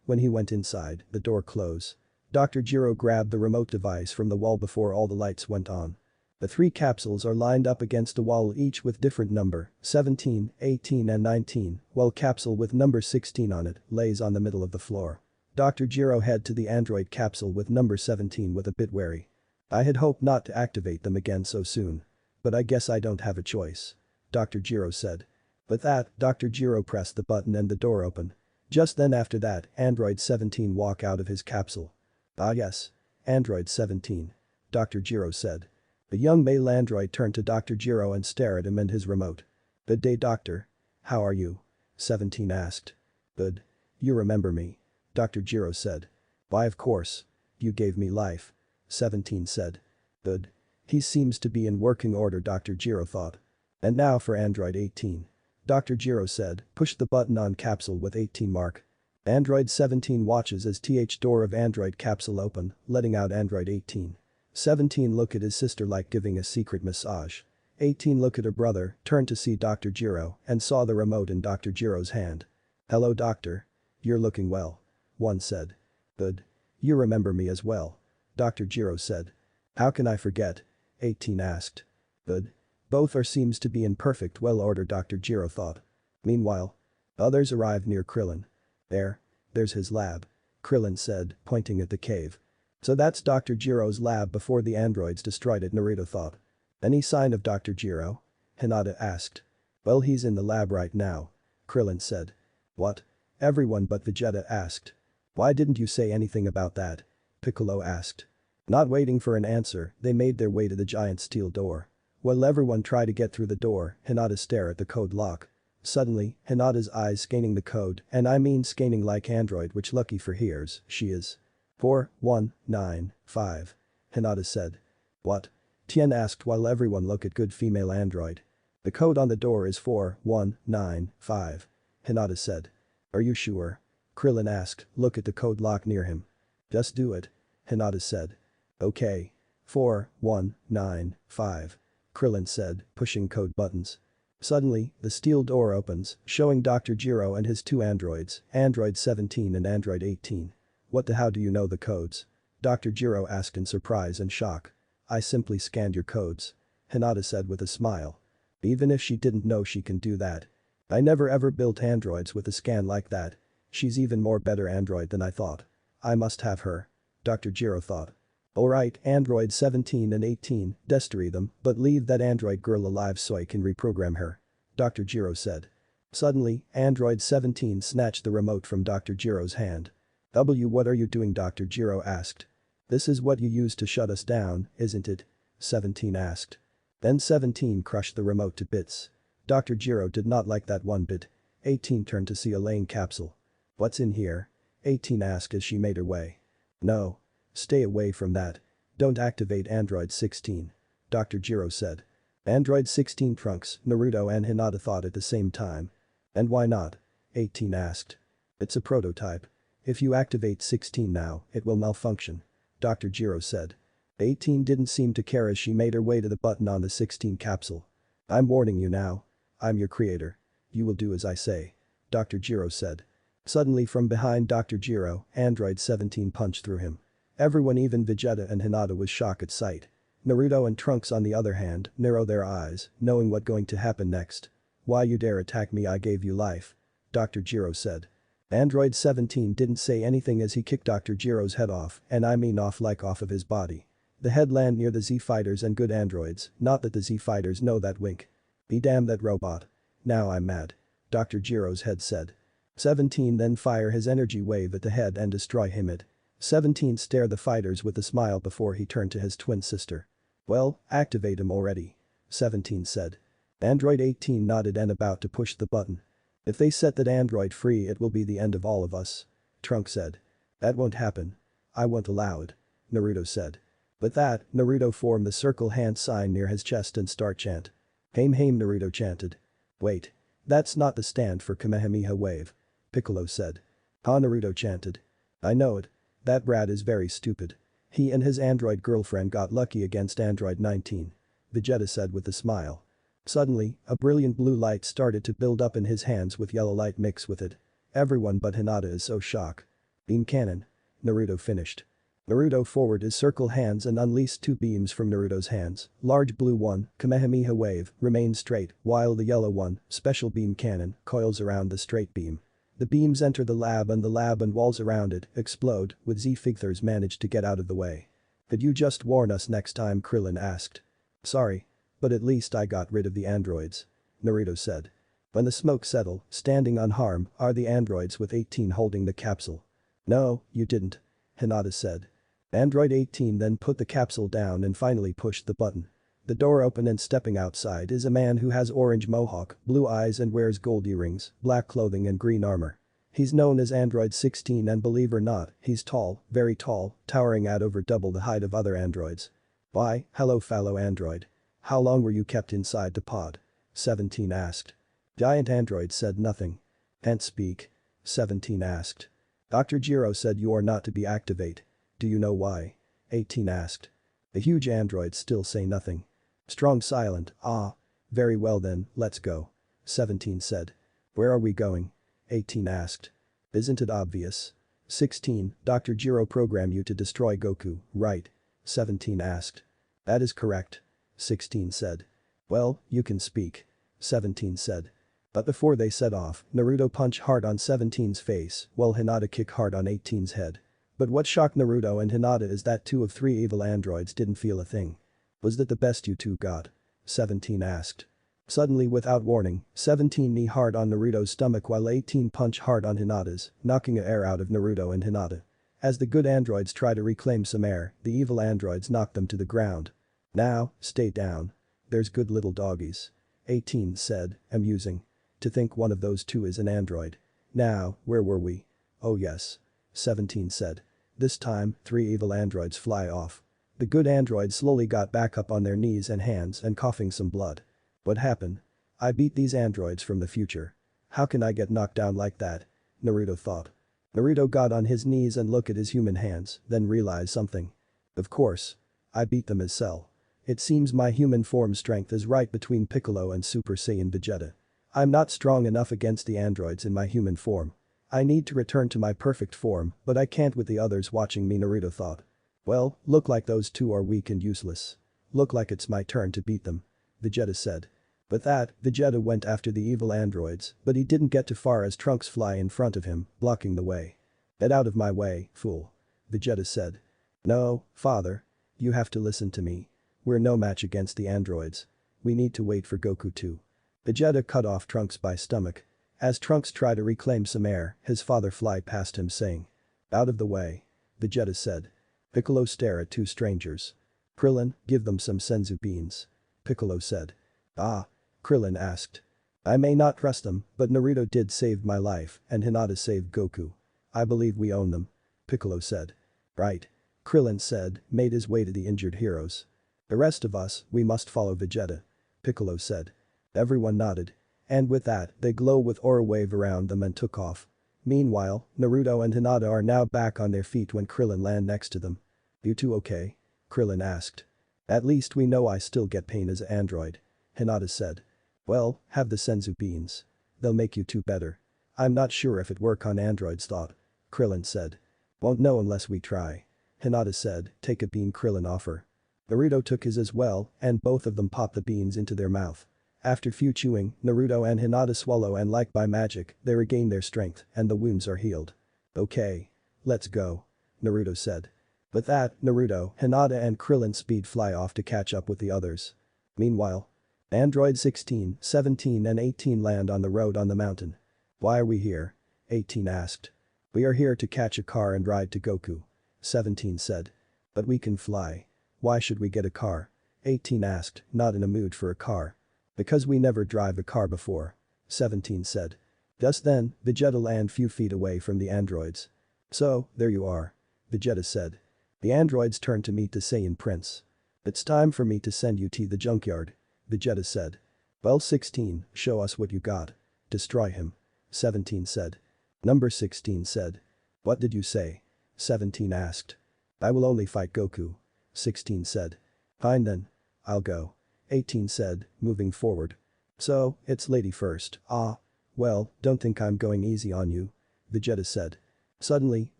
Speaker 1: When he went inside, the door closed. Dr. Jiro grabbed the remote device from the wall before all the lights went on. The three capsules are lined up against a wall each with different number, 17, 18 and 19, while capsule with number 16 on it lays on the middle of the floor. Dr. Jiro head to the android capsule with number 17 with a bit wary. I had hoped not to activate them again so soon. But I guess I don't have a choice. Dr. Jiro said. With that, Dr. Jiro pressed the button and the door opened. Just then after that, Android 17 walk out of his capsule. Ah yes. Android 17. Dr. Jiro said. The young male android turned to Dr. Jiro and stared at him and his remote. Good day, doctor. How are you? 17 asked. Good. You remember me? Dr. Jiro said. Why of course. You gave me life. 17 said. Good. He seems to be in working order, Dr. Jiro thought. And now for Android 18. Dr. Jiro said, push the button on capsule with 18 mark. Android 17 watches as door of Android capsule open, letting out Android 18. 17 look at his sister like giving a secret massage. 18 look at her brother, turned to see Dr. Jiro, and saw the remote in Dr. Jiro's hand. Hello doctor. You're looking well. One said. Good. You remember me as well. Dr. Jiro said. How can I forget? 18 asked. Good. Both are seems to be in perfect well order, Dr. Jiro thought. Meanwhile, others arrived near Krillin. There's his lab. Krillin said, pointing at the cave. So that's Dr. Jiro's lab before the androids destroyed it, Naruto thought. Any sign of Dr. Jiro? Hinata asked. Well, he's in the lab right now. Krillin said. What? Everyone but Vegeta asked. Why didn't you say anything about that? Piccolo asked. Not waiting for an answer, they made their way to the giant steel door. While everyone tried to get through the door, Hinata stared at the code lock. Suddenly, Hinata's eyes scanning the code, and I mean scanning like android, which lucky for hears, she is. 4195. Hinata said. What? Tien asked while everyone looked at good female android. The code on the door is 4195. Hinata said. Are you sure? Krillin asked, look at the code lock near him. Just do it. Hinata said. Okay. 4195. Krillin said, pushing code buttons. Suddenly, the steel door opens, showing Dr. Jiro and his two androids, Android 17 and Android 18. What the how do you know the codes? Dr. Jiro asked in surprise and shock. I simply scanned your codes. Hinata said with a smile. Even if she didn't know she can do that. I never ever built androids with a scan like that. She's even more better android than I thought. I must have her. Dr. Jiro thought. Alright, Android 17 and 18, destroy them, but leave that android girl alive so I can reprogram her. Dr. Jiro said. Suddenly, Android 17 snatched the remote from Dr. Jiro's hand. What are you doing? Dr. Jiro asked. This is what you use to shut us down, isn't it? 17 asked. Then 17 crushed the remote to bits. Dr. Jiro did not like that one bit. 18 turned to see a Lane capsule. What's in here? 18 asked as she made her way. No. Stay away from that. Don't activate Android 16. Dr. Jiro said. Android 16 Trunks, Naruto and Hinata thought at the same time. And why not? 18 asked. It's a prototype. If you activate 16 now, it will malfunction. Dr. Jiro said. 18 didn't seem to care as she made her way to the button on the 16 capsule. I'm warning you now. I'm your creator. You will do as I say. Dr. Jiro said. Suddenly from behind Dr. Jiro, Android 17 punched through him. Everyone, even Vegeta and Hinata, was shocked at sight. Naruto and Trunks on the other hand, narrowed their eyes, knowing what going to happen next. Why you dare attack me? I gave you life. Dr. Jiro said. Android 17 didn't say anything as he kicked Dr. Jiro's head off, and I mean off like off of his body. The head landed near the Z fighters and good androids, not that the Z fighters know that wink. Be damned that robot. Now I'm mad. Dr. Jiro's head said. 17 then fire his energy wave at the head and destroy him it. 17 stared the fighters with a smile before he turned to his twin sister. Well, activate him already. 17 said. Android 18 nodded and about to push the button. If they set that android free it will be the end of all of us. Trunks said. That won't happen. I won't allow it. Naruto said. With that, Naruto formed the circle hand sign near his chest and start chant. Haim haim, Naruto chanted. Wait. That's not the stand for Kamehameha wave. Piccolo said. Ha, Naruto chanted. I know it. That brat is very stupid. He and his android girlfriend got lucky against Android 19. Vegeta said with a smile. Suddenly, a brilliant blue light started to build up in his hands with yellow light mixed with it. Everyone but Hinata is so shocked. Beam cannon. Naruto finished. Naruto forwarded his circle hands and unleashed two beams from Naruto's hands. Large blue one, Kamehameha wave, remains straight, while the yellow one, special beam cannon, coils around the straight beam. The beams enter the lab and walls around it explode, with Z-Fighters managed to get out of the way. Could you just warn us next time? Krillin asked. Sorry. But at least I got rid of the androids. Naruto said. When the smoke settled, standing unharmed are the androids with 18 holding the capsule. No, you didn't. Hinata said. Android 18 then put the capsule down and finally pushed the button. The door opened and stepping outside is a man who has orange mohawk, blue eyes and wears gold earrings, black clothing and green armor. He's known as Android 16 and believe or not, he's tall, very tall, towering at over double the height of other androids. Why, hello fellow android. How long were you kept inside the pod? 17 asked. Giant android said nothing. Can't speak. 17 asked. Dr. Jiro said you are not to be activate. Do you know why? 18 asked. The huge androids still say nothing. Strong silent, ah. Very well then, let's go. 17 said. Where are we going? 18 asked. Isn't it obvious? 16. Dr. Jiro programmed you to destroy Goku, right? 17 asked. That is correct. 16 said. Well, you can speak. 17 said. But before they set off, Naruto punched hard on 17's face while Hinata kicked hard on 18's head. But what shocked Naruto and Hinata is that 2 of 3 evil androids didn't feel a thing. Was that the best you two got? 17 asked. Suddenly without warning, 17 knee hard on Naruto's stomach while 18 punched hard on Hinata's, knocking air out of Naruto and Hinata. As the good androids try to reclaim some air, the evil androids knock them to the ground. Now, stay down. There's good little doggies. 18 said, amusing. To think one of those two is an android. Now, where were we? Oh yes. 17 said. This time, 3 evil androids fly off. The good androids slowly got back up on their knees and hands and coughing some blood. What happened? I beat these androids from the future. How can I get knocked down like that? Naruto thought. Naruto got on his knees and looked at his human hands, then realized something. Of course. I beat them as Cell. It seems my human form strength is right between Piccolo and Super Saiyan Vegeta. I'm not strong enough against the androids in my human form. I need to return to my perfect form, but I can't with the others watching me, Naruto thought. Well, look like those two are weak and useless. Look like it's my turn to beat them. Vegeta said. With that, Vegeta went after the evil androids, but he didn't get too far as Trunks fly in front of him, blocking the way. Get out of my way, fool. Vegeta said. No, father. You have to listen to me. We're no match against the androids. We need to wait for Goku too. Vegeta cut off Trunks by stomach. As Trunks tried to reclaim some air, his father fly past him saying. Out of the way. Vegeta said. Piccolo stared at 2 strangers. Krillin, give them some senzu beans. Piccolo said. Ah. Krillin asked. I may not trust them, but Naruto did save my life and Hinata saved Goku. I believe we own them. Piccolo said. Right. Krillin said, made his way to the injured heroes. The rest of us, we must follow Vegeta. Piccolo said. Everyone nodded. And with that, they glow with aura wave around them and took off. Meanwhile, Naruto and Hinata are now back on their feet when Krillin landed next to them. You two okay? Krillin asked. At least we know I still get pain as an android. Hinata said. Well, have the senzu beans. They'll make you two better. I'm not sure if it work on androids thought. Krillin said. Won't know unless we try. Hinata said, take a bean Krillin offer. Naruto took his as well and both of them popped the beans into their mouth. After few chewing, Naruto and Hinata swallow and like by magic, they regain their strength and the wounds are healed. Okay. Let's go. Naruto said. With that, Naruto, Hinata and Krillin speed fly off to catch up with the others. Meanwhile, Android 16, 17 and 18 land on the road on the mountain. Why are we here? 18 asked. We are here to catch a car and ride to Goku. 17 said. But we can fly. Why should we get a car? 18 asked, not in a mood for a car. Because we never drive a car before. 17 said. Just then, Vegeta landed few feet away from the androids. So, there you are. Vegeta said. The androids turned to meet the Saiyan Prince. It's time for me to send you to the junkyard. Vegeta said. Well 16, show us what you got. Destroy him. 17 said. Number 16 said. What did you say? 17 asked. I will only fight Goku. 16 said. Fine then. I'll go. 18 said, moving forward. So, it's lady first, ah. Well, don't think I'm going easy on you. Vegeta said. Suddenly,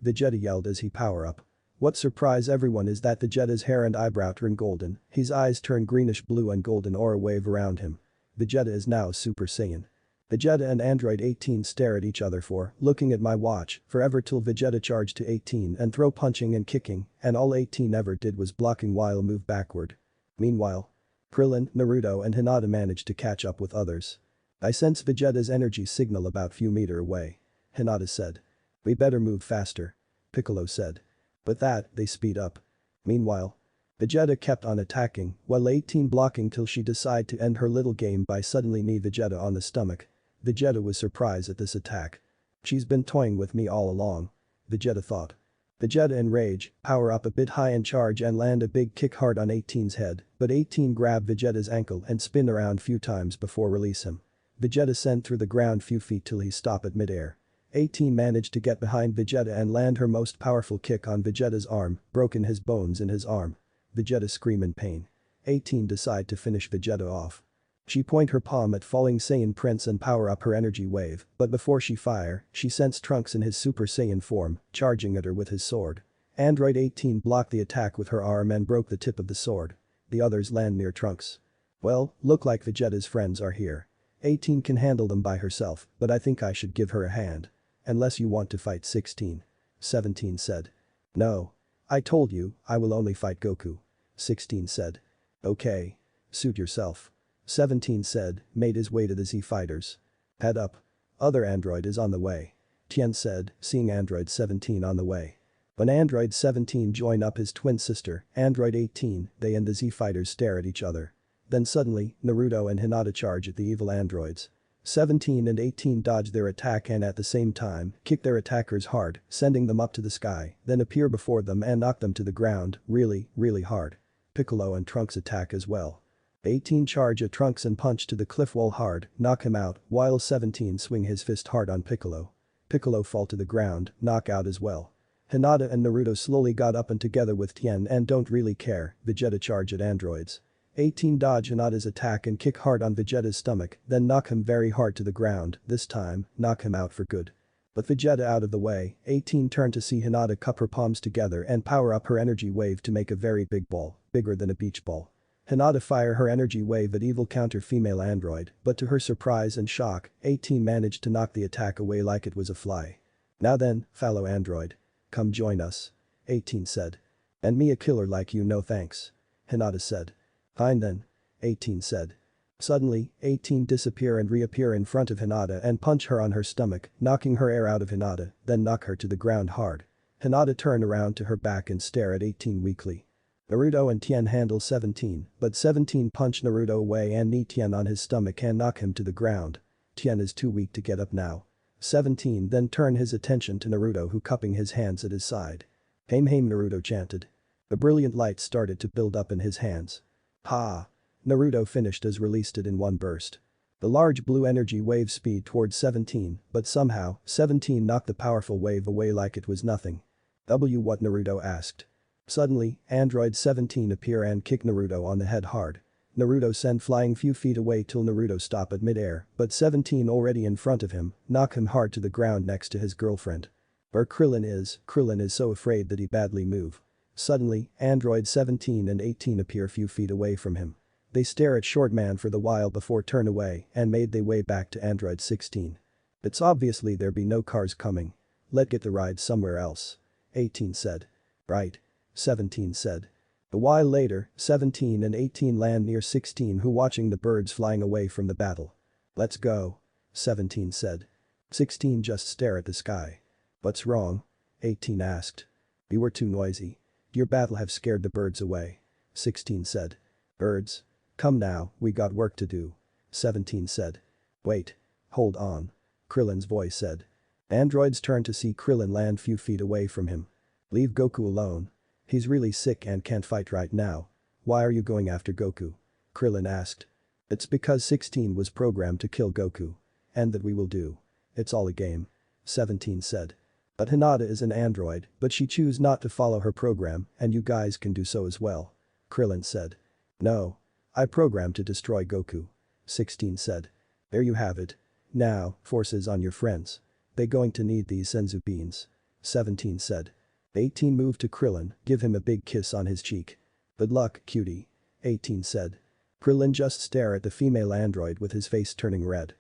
Speaker 1: Vegeta yelled as he power up. What surprised everyone is that Vegeta's hair and eyebrow turn golden, his eyes turn greenish blue and golden aura wave around him. Vegeta is now Super Saiyan. Vegeta and Android 18 stare at each other for looking at my watch forever till Vegeta charged to 18 and throw punching and kicking and all 18 ever did was blocking while move backward. Meanwhile, Krillin, Naruto and Hinata managed to catch up with others. I sense Vegeta's energy signal about few meter away. Hinata said. We better move faster. Piccolo said. With that, they speed up. Meanwhile, Vegeta kept on attacking while 18 blocking till she decided to end her little game by suddenly knee Vegeta on the stomach. Vegeta was surprised at this attack. She's been toying with me all along. Vegeta thought. Vegeta in rage, power up a bit high and charge and land a big kick hard on 18's head, but 18 grabbed Vegeta's ankle and spin around few times before release him. Vegeta sent through the ground few feet till he stopped at midair. 18 managed to get behind Vegeta and land her most powerful kick on Vegeta's arm, broken his bones in his arm. Vegeta scream in pain. 18 decide to finish Vegeta off. She point her palm at falling Saiyan Prince and power up her energy wave, but before she fire, she sensed Trunks in his Super Saiyan form, charging at her with his sword. Android 18 blocked the attack with her arm and broke the tip of the sword. The others land near Trunks. Well, look like Vegeta's friends are here. 18 can handle them by herself, but I think I should give her a hand. Unless you want to fight 16. 17 said. No. I told you, I will only fight Goku. 16 said. Okay. Suit yourself. 17 said, made his way to the Z fighters. Head up. Other android is on the way. Tien said, seeing android 17 on the way. When android 17 joined up his twin sister, android 18, they and the Z fighters stare at each other. Then suddenly, Naruto and Hinata charge at the evil androids. 17 and 18 dodge their attack and at the same time, kick their attackers hard, sending them up to the sky, then appear before them and knock them to the ground, really, really hard. Piccolo and Trunks attack as well. 18 charge at Trunks and punch to the cliff wall hard, knock him out, while 17 swing his fist hard on Piccolo. Piccolo fall to the ground, knock out as well. Hinata and Naruto slowly got up and together with Tien and don't really care, Vegeta charge at androids. 18 dodge Hinata's attack and kick hard on Vegeta's stomach, then knock him very hard to the ground, this time, knock him out for good. But Vegeta out of the way, 18 turned to see Hinata cup her palms together and power up her energy wave to make a very big ball, bigger than a beach ball. Hinata fire her energy wave at evil counter female android, but to her surprise and shock, 18 managed to knock the attack away like it was a fly. Now then, fellow android. Come join us. 18 said. And me a killer like you no thanks. Hinata said. Fine then. 18 said. Suddenly, 18 disappear and reappear in front of Hinata and punch her on her stomach, knocking her air out of Hinata, then knock her to the ground hard. Hinata turn around to her back and stare at 18 weakly. Naruto and Tien handle 17, but 17 punch Naruto away and knee Tien on his stomach and knock him to the ground. Tien is too weak to get up now. 17 then turn his attention to Naruto who cupping his hands at his side. Haim haim Naruto chanted. A brilliant light started to build up in his hands. Ha! Naruto finished as released it in one burst. The large blue energy wave speed towards 17, but somehow, 17 knocked the powerful wave away like it was nothing. What Naruto asked. Suddenly, android 17 appear and kick Naruto on the head hard. Naruto send flying few feet away till Naruto stop at mid-air, but 17 already in front of him, knock him hard to the ground next to his girlfriend. Where Krillin is so afraid that he badly move. Suddenly, android 17 and 18 appear few feet away from him. They stare at short man for the while before turn away and made their way back to android 16. It's obviously there be no cars coming. Let get the ride somewhere else. 18 said. Right. 17 said. A while later, 17 and 18 land near 16 who watching the birds flying away from the battle. Let's go. 17 said. 16 just stare at the sky. What's wrong? 18 asked. You were too noisy. Your battle have scared the birds away. 16 said. Birds? Come now, we got work to do. 17 said. Wait. Hold on. Krillin's voice said. Androids turned to see Krillin land few feet away from him. Leave Goku alone. He's really sick and can't fight right now. Why are you going after Goku? Krillin asked. It's because 16 was programmed to kill Goku. And that we will do. It's all a game. 17 said. But Hinata is an android, but she choose not to follow her program and you guys can do so as well. Krillin said. No. I programmed to destroy Goku. 16 said. There you have it. Now, forces on your friends. They going to need these senzu beans. 17 said. 18 moved to Krillin, give him a big kiss on his cheek. Good luck, cutie. 18 said. Krillin just stare at the female android with his face turning red.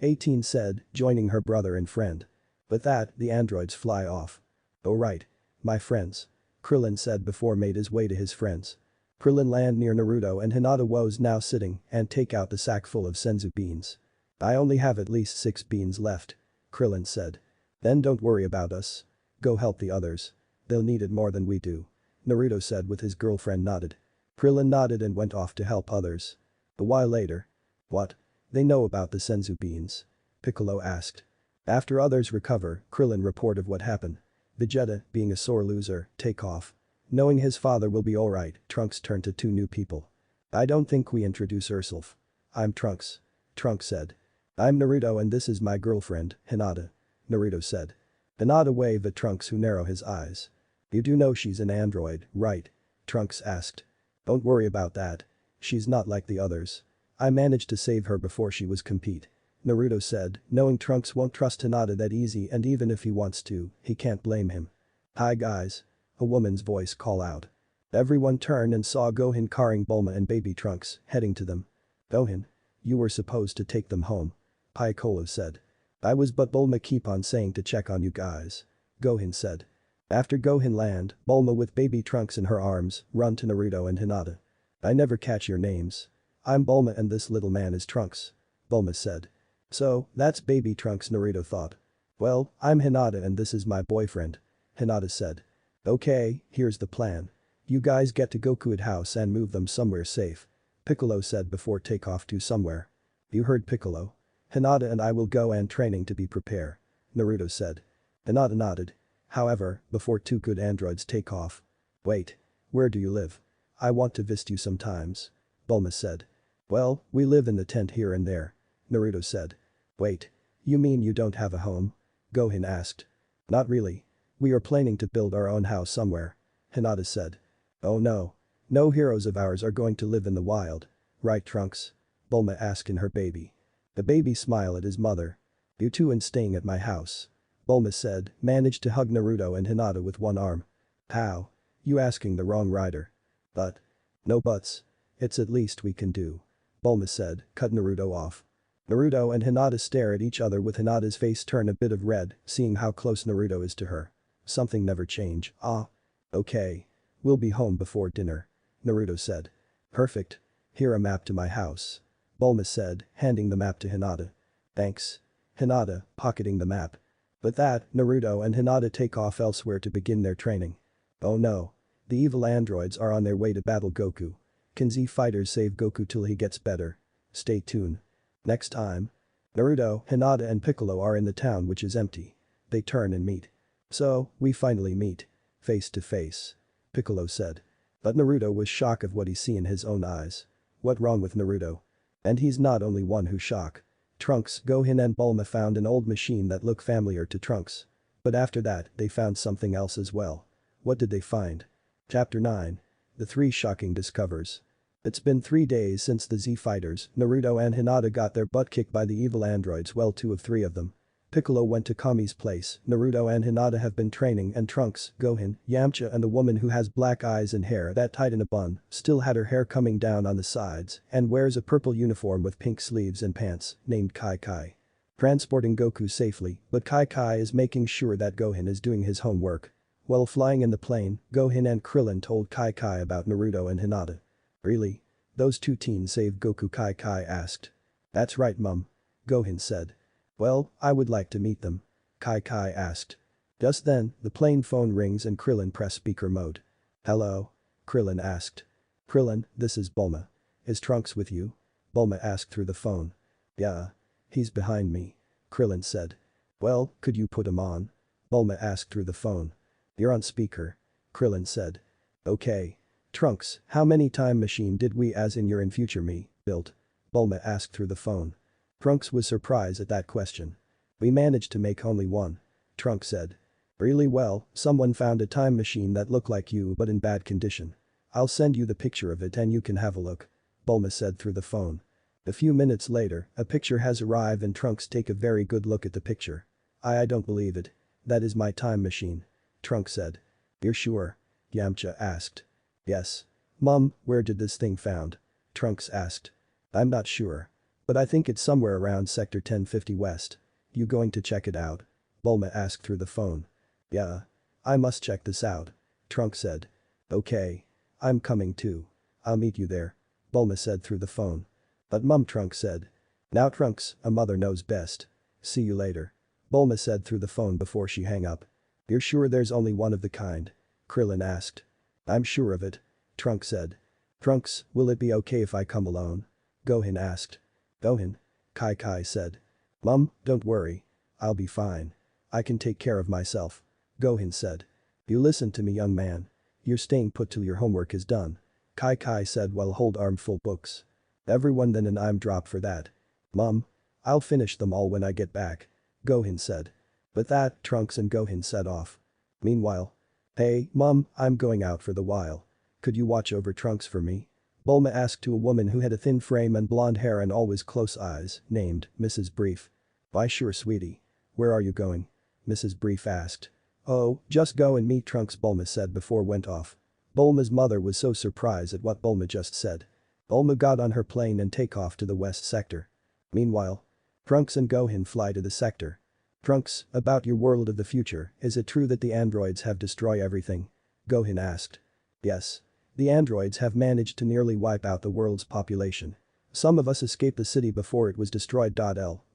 Speaker 1: 18 said, joining her brother and friend. With that, the androids fly off. Oh right. My friends. Krillin said before made his way to his friends. Krillin land near Naruto and Hinata was now sitting and take out the sack full of senzu beans. I only have at least 6 beans left. Krillin said. Then don't worry about us. Go help the others. They'll need it more than we do. Naruto said with his girlfriend nodded. Krillin nodded and went off to help others. A while later. What? They know about the senzu beans? Piccolo asked. After others recover, Krillin report of what happened. Vegeta, being a sore loser, take off. Knowing his father will be alright, Trunks turned to 2 new people. I don't think we introduce ourselves. I'm Trunks. Trunks said. I'm Naruto and this is my girlfriend, Hinata. Naruto said. Hinata waved at Trunks who narrow his eyes. You do know she's an android, right? Trunks asked. Don't worry about that. She's not like the others. I managed to save her before she was compete. Naruto said, knowing Trunks won't trust Hinata that easy and even if he wants to, he can't blame him. Hi guys. A woman's voice called out. Everyone turned and saw Gohan carrying Bulma and baby Trunks, heading to them. Gohan. You were supposed to take them home. Piccolo said. I was but Bulma keep on saying to check on you guys. Gohan said. After Gohan land, Bulma with baby Trunks in her arms, run to Naruto and Hinata. I never catch your names. I'm Bulma and this little man is Trunks. Bulma said. So, that's baby Trunks, Naruto thought. Well, I'm Hinata and this is my boyfriend. Hinata said. Okay, here's the plan. You guys get to Goku's house and move them somewhere safe. Piccolo said before takeoff to somewhere. You heard Piccolo. Hinata and I will go and training to be prepared. Naruto said. Hinata nodded. However, before two good androids take off. Wait. Where do you live? I want to visit you sometimes. Bulma said. Well, we live in the tent here and there. Naruto said. Wait. You mean you don't have a home? Gohan asked. Not really. We are planning to build our own house somewhere. Hinata said. Oh no. No heroes of ours are going to live in the wild. Right Trunks? Bulma asked in her baby. The baby smiled at his mother. You two and staying at my house. Bulma said, managed to hug Naruto and Hinata with one arm. How? You asking the wrong rider. But. No buts. It's at least we can do. Bulma said, cut Naruto off. Naruto and Hinata stare at each other with Hinata's face turn a bit of red, seeing how close Naruto is to her. Something never change, ah. Okay. We'll be home before dinner. Naruto said. Perfect. Here a map to my house. Bulma said, handing the map to Hinata. Thanks. Hinata, pocketing the map. With that, Naruto and Hinata take off elsewhere to begin their training. Oh no. The evil androids are on their way to battle Goku. Can Z fighters save Goku till he gets better? Stay tuned. Next time. Naruto, Hinata and Piccolo are in the town which is empty. They turn and meet. So, we finally meet. Face to face. Piccolo said. But Naruto was shocked of what he see in his own eyes. What wrong with Naruto? And he's not only one who shocked. Trunks, Gohan and Bulma found an old machine that looked familiar to Trunks. But after that, they found something else as well. What did they find? Chapter 9. The 3 Shocking Discovers. It's been 3 days since the Z fighters, Naruto and Hinata got their butt kicked by the evil androids, well 2 of 3 of them. Piccolo went to Kami's place, Naruto and Hinata have been training and Trunks, Gohan, Yamcha and the woman who has black eyes and hair that tied in a bun, still had her hair coming down on the sides and wears a purple uniform with pink sleeves and pants, named Kai Kai. Transporting Goku safely, but Kai Kai is making sure that Gohan is doing his homework. While flying in the plane, Gohan and Krillin told Kai Kai about Naruto and Hinata. Really? Those 2 teens saved Goku, Kai Kai asked. That's right mum. Gohan said. Well, I would like to meet them. Kai Kai asked. Just then, the plane phone rings and Krillin press speaker mode. Hello? Krillin asked. Krillin, this is Bulma. Is Trunks with you? Bulma asked through the phone. Yeah. He's behind me. Krillin said. Well, could you put him on? Bulma asked through the phone. You're on speaker. Krillin said. Okay. Trunks, how many time machine did we as in your in future me, built? Bulma asked through the phone. Trunks was surprised at that question. We managed to make only one. Trunks said. Really well, someone found a time machine that looked like you but in bad condition. I'll send you the picture of it and you can have a look. Bulma said through the phone. A few minutes later, a picture has arrived and Trunks take a very good look at the picture. I don't believe it. That is my time machine. Trunks said. You're sure? Yamcha asked. Yes. Mom, where did this thing found? Trunks asked. I'm not sure. But I think it's somewhere around sector 1050 west. You going to check it out? Bulma asked through the phone. Yeah. I must check this out. Trunks said. Okay. I'm coming too. I'll meet you there. Bulma said through the phone. But Mum, Trunks said. Now Trunks, a mother knows best. See you later. Bulma said through the phone before she hung up. You're sure there's only one of the kind? Krillin asked. I'm sure of it. Trunks said. Trunks, will it be okay if I come alone? Gohan asked. Gohan? Kai Kai said. Mum, don't worry. I'll be fine. I can take care of myself. Gohan said. You listen to me, young man. You're staying put till your homework is done. Kai Kai said while hold armful books. Everyone then and I'm drop for that. Mum? I'll finish them all when I get back. Gohan said. With that, Trunks and Gohan set off. Meanwhile. Hey, Mum, I'm going out for the while. Could you watch over Trunks for me? Bulma asked to a woman who had a thin frame and blonde hair and always close eyes, named Mrs. Brief. Why sure sweetie. Where are you going? Mrs. Brief asked. Oh, just go and meet Trunks, Bulma said before went off. Bulma's mother was so surprised at what Bulma just said. Bulma got on her plane and take off to the west sector. Meanwhile, Trunks and Gohan fly to the sector. Trunks, about your world of the future, is it true that the androids have destroyed everything? Gohan asked. Yes. The androids have managed to nearly wipe out the world's population. Some of us escaped the city before it was destroyed.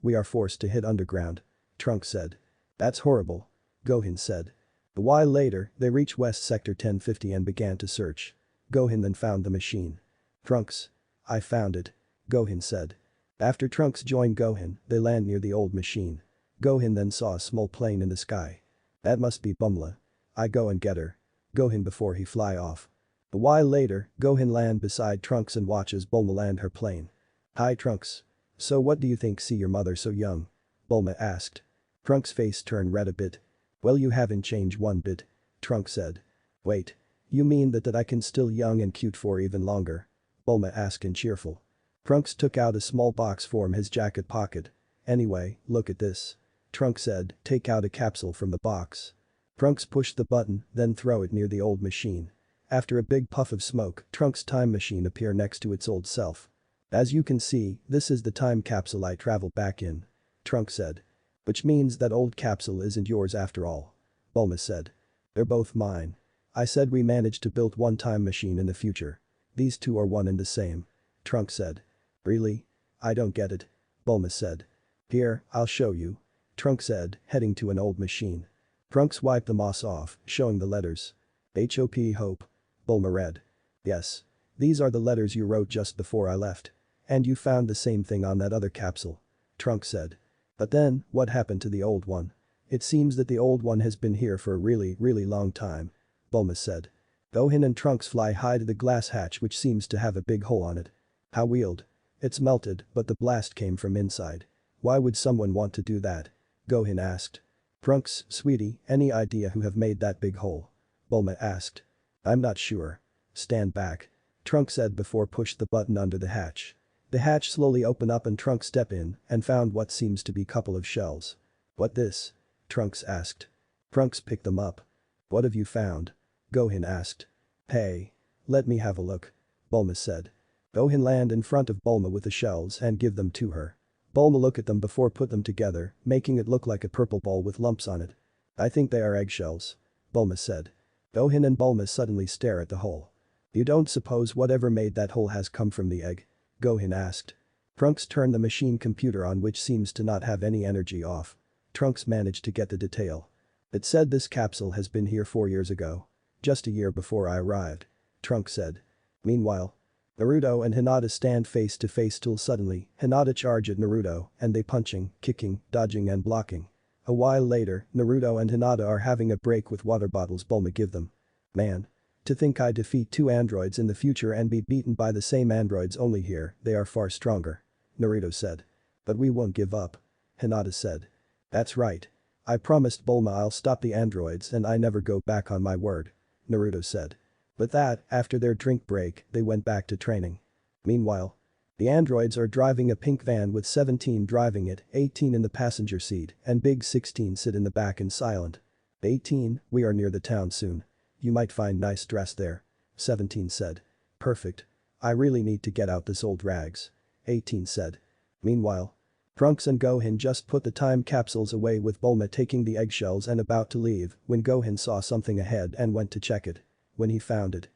Speaker 1: We are forced to hit underground. Trunks said. That's horrible. Gohan said. A while later, they reached West Sector 1050 and began to search. Gohan then found the machine. Trunks. I found it. Gohan said. After Trunks joined Gohan, they land near the old machine. Gohan then saw a small plane in the sky. That must be Bumla. I go and get her. Gohan before he fly off. A while later, Gohan land beside Trunks and watches Bulma land her plane. Hi Trunks. So what do you think see your mother so young? Bulma asked. Trunks' face turned red a bit. Well you haven't changed one bit. Trunks said. Wait. You mean that I can still young and cute for even longer? Bulma asked in cheerful. Trunks took out a small box from his jacket pocket. Anyway, look at this. Trunks said, take out a capsule from the box. Trunks pushed the button, then throw it near the old machine. After a big puff of smoke, Trunks' time machine appeared next to its old self. As you can see, this is the time capsule I traveled back in. Trunks said. Which means that old capsule isn't yours after all. Bulma said. They're both mine. I said we managed to build one time machine in the future. These two are one and the same. Trunks said. Really? I don't get it. Bulma said. Here, I'll show you. Trunks said, heading to an old machine. Trunks wiped the moss off, showing the letters. HOP Hope. Bulma read. Yes. These are the letters you wrote just before I left. And you found the same thing on that other capsule. Trunks said. But then, what happened to the old one? It seems that the old one has been here for a really long time. Bulma said. Gohan and Trunks fly high to the glass hatch which seems to have a big hole on it. How weird. It's melted, but the blast came from inside. Why would someone want to do that? Gohan asked. Trunks, sweetie, any idea who have made that big hole? Bulma asked. I'm not sure. Stand back. Trunks said before pushed the button under the hatch. The hatch slowly opened up and Trunks stepped in and found what seems to be couple of shells. What this? Trunks asked. Trunks picked them up. What have you found? Gohan asked. Hey. Let me have a look. Bulma said. Gohan land in front of Bulma with the shells and give them to her. Bulma look at them before put them together, making it look like a purple ball with lumps on it. I think they are eggshells. Bulma said. Gohan and Bulma suddenly stare at the hole. You don't suppose whatever made that hole has come from the egg? Gohan asked. Trunks turned the machine computer on which seems to not have any energy off. Trunks managed to get the detail. It said this capsule has been here 4 years ago. Just a year before I arrived. Trunks said. Meanwhile, Naruto and Hinata stand face to face till suddenly, Hinata charge at Naruto and they punching, kicking, dodging and blocking. A while later, Naruto and Hinata are having a break with water bottles Bulma give them. Man. To think I defeat 2 androids in the future and be beaten by the same androids only here, they are far stronger. Naruto said. But we won't give up. Hinata said. That's right. I promised Bulma I'll stop the androids and I never go back on my word. Naruto said. With that, after their drink break, they went back to training. Meanwhile, the androids are driving a pink van with 17 driving it, 18 in the passenger seat, and Big 16 sit in the back and silent. 18, we are near the town soon. You might find nice dress there. 17 said. Perfect. I really need to get out this old rags. 18 said. Meanwhile, Trunks and Gohan just put the time capsules away with Bulma taking the eggshells and about to leave when Gohan saw something ahead and went to check it. When he found it.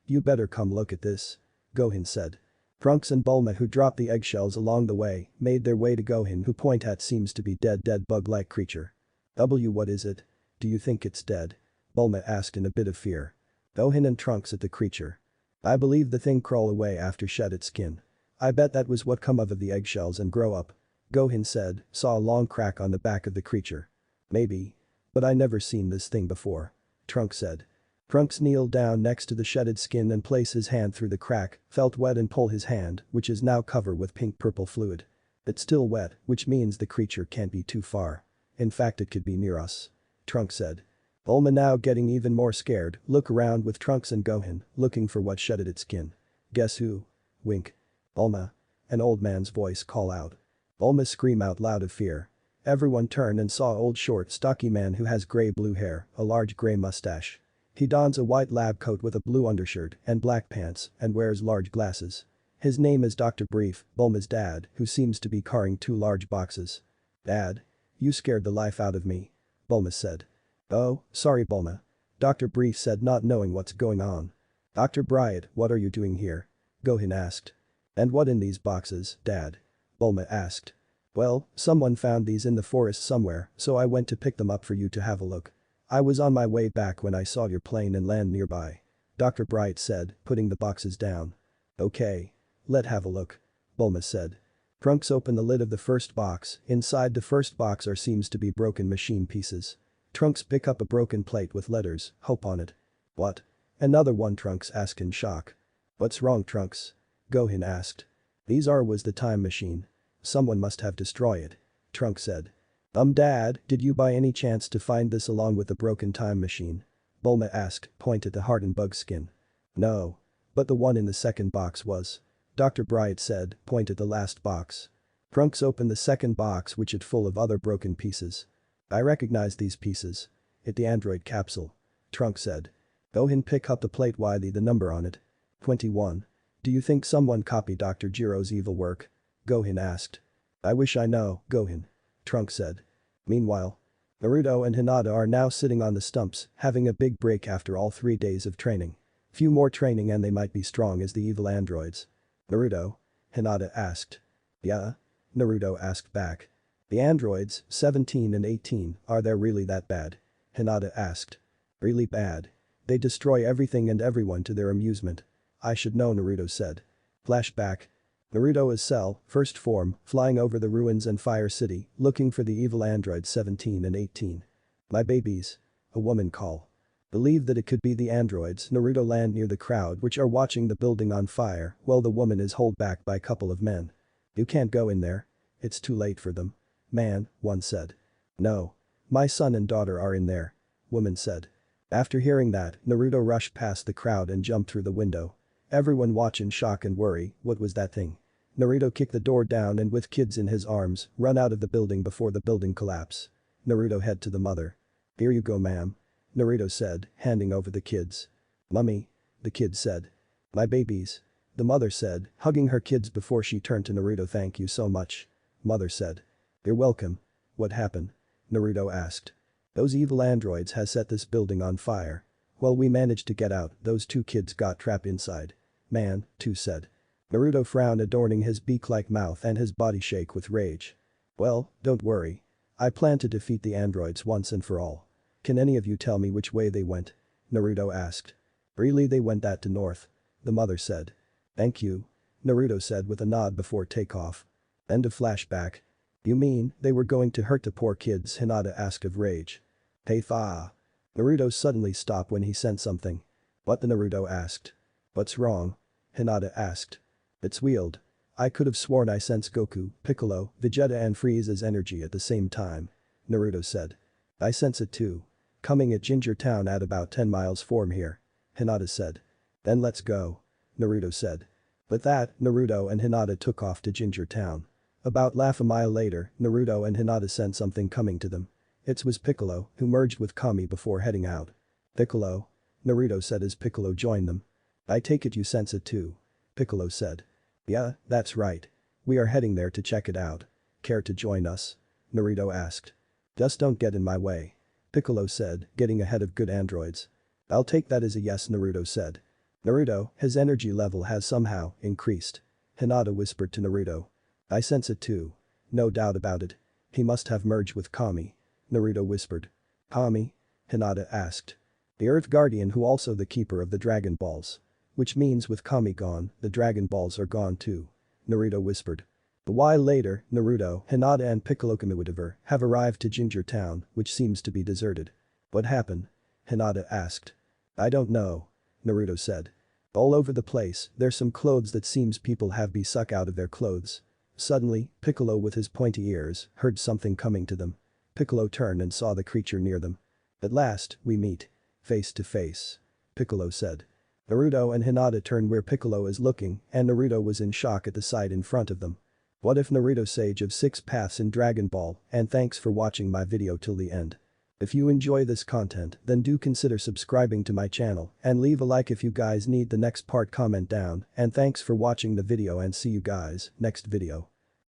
Speaker 1: You better come look at this. Gohan said. Trunks and Bulma who dropped the eggshells along the way made their way to Gohan who point at seems to be dead bug-like creature. What is it? Do you think it's dead? Bulma asked in a bit of fear. Gohan and Trunks at the creature. I believe the thing crawl away after shed its skin. I bet that was what come of the eggshells and grow up. Gohan said, saw a long crack on the back of the creature. Maybe. But I never seen this thing before. Trunks said. Trunks kneeled down next to the shedded skin and placed his hand through the crack, felt wet and pulled his hand, which is now covered with pink-purple fluid. It's still wet, which means the creature can't be too far. In fact it could be near us. Trunks said. Bulma now getting even more scared, look around with Trunks and Gohan, looking for what shedded its skin. Guess who? Wink. Bulma. An old man's voice call out. Bulma scream out loud of fear. Everyone turned and saw old short stocky man who has grey-blue hair, a large grey mustache. He dons a white lab coat with a blue undershirt and black pants and wears large glasses. His name is Dr. Brief, Bulma's dad, who seems to be carrying 2 large boxes. Dad? You scared the life out of me. Bulma said. Oh, sorry Bulma. Dr. Brief said, not knowing what's going on. Dr. Bryant, what are you doing here? Gohan asked. And what in these boxes, Dad? Bulma asked. Well, someone found these in the forest somewhere, so I went to pick them up for you to have a look. I was on my way back when I saw your plane and land nearby. Dr. Bright said, putting the boxes down. Okay. Let have a look. Bulma said. Trunks opened the lid of the first box. Inside the first box are seems to be broken machine pieces. Trunks pick up a broken plate with letters, Hope on it. What? Another one, Trunks asked in shock. What's wrong, Trunks? Gohan asked. These was the time machine. Someone must have destroyed it. Trunks said. Dad, did you by any chance to find this along with the broken time machine? Bulma asked, pointed to hardened bug skin. No. But the one in the second box was. Dr. Bright said, pointed the last box. Trunks opened the second box which had full of other broken pieces. I recognize these pieces. It the android capsule. Trunks said. Gohan pick up the plate widely the number on it. 21. Do you think someone copied Dr. Jiro's evil work? Gohan asked. I wish I know, Gohan. Trunks said. Meanwhile. Naruto and Hinata are now sitting on the stumps, having a big break after all 3 days of training. Few more training and they might be strong as the evil androids. Naruto? Hinata asked. Yeah? Naruto asked back. The androids, 17 and 18, are they really that bad? Hinata asked. Really bad. They destroy everything and everyone to their amusement. I should know, Naruto said. Flashback. Naruto as Cell, first form, flying over the ruins and Fire City, looking for the evil androids 17 and 18. My babies. A woman call. Believe that it could be the androids. Naruto land near the crowd which are watching the building on fire while the woman is held back by a couple of men. You can't go in there. It's too late for them. Man, one said. No. My son and daughter are in there. Woman said. After hearing that, Naruto rushed past the crowd and jumped through the window. Everyone watch in shock and worry, what was that thing? Naruto kicked the door down and with kids in his arms, run out of the building before the building collapse. Naruto head to the mother. Here you go ma'am. Naruto said, handing over the kids. Mummy. The kid said. My babies. The mother said, hugging her kids before she turned to Naruto. Thank you so much. Mother said. You're welcome. What happened? Naruto asked. Those evil androids has set this building on fire. Well, we managed to get out, those 2 kids got trapped inside. Man, 2 said. Naruto frowned, adorning his beak-like mouth and his body shake with rage. Well, don't worry. I plan to defeat the androids once and for all. Can any of you tell me which way they went? Naruto asked. Really, they went that to north. The mother said. Thank you. Naruto said with a nod before takeoff. End of flashback. You mean, they were going to hurt the poor kids? Hinata asked of rage. Hey fa. Naruto suddenly stopped when he sensed something. What? The Naruto asked. What's wrong? Hinata asked. It's weird. I could have sworn I sensed Goku, Piccolo, Vegeta and Frieza's energy at the same time. Naruto said. I sense it too. Coming at Ginger Town at about 10 miles from here. Hinata said. Then let's go. Naruto said. With that, Naruto and Hinata took off to Ginger Town. About half a mile later, Naruto and Hinata sensed something coming to them. It was Piccolo, who merged with Kami before heading out. Piccolo? Naruto said as Piccolo joined them. I take it you sense it too. Piccolo said. Yeah, that's right. We are heading there to check it out. Care to join us? Naruto asked. Just don't get in my way. Piccolo said, getting ahead of good androids. I'll take that as a yes, Naruto said. Naruto, his energy level has somehow increased. Hinata whispered to Naruto. I sense it too. No doubt about it. He must have merged with Kami. Naruto whispered. Kami? Hinata asked. The Earth Guardian, who also the keeper of the Dragon Balls. Which means with Kami gone, the Dragon Balls are gone too. Naruto whispered. A while later, Naruto, Hinata and Piccolo Kamiwhatever have arrived to Ginger Town, which seems to be deserted. What happened? Hinata asked. I don't know. Naruto said. All over the place, there's some clothes that seems people have been sucked out of their clothes. Suddenly, Piccolo with his pointy ears heard something coming to them. Piccolo turned and saw the creature near them. At last, we meet. Face to face. Piccolo said. Naruto and Hinata turn where Piccolo is looking and Naruto was in shock at the sight in front of them. What if Naruto Sage of 6 Paths in Dragon Ball, and thanks for watching my video till the end. If you enjoy this content then do consider subscribing to my channel and leave a like if you guys need the next part, comment down, and thanks for watching the video and see you guys next video.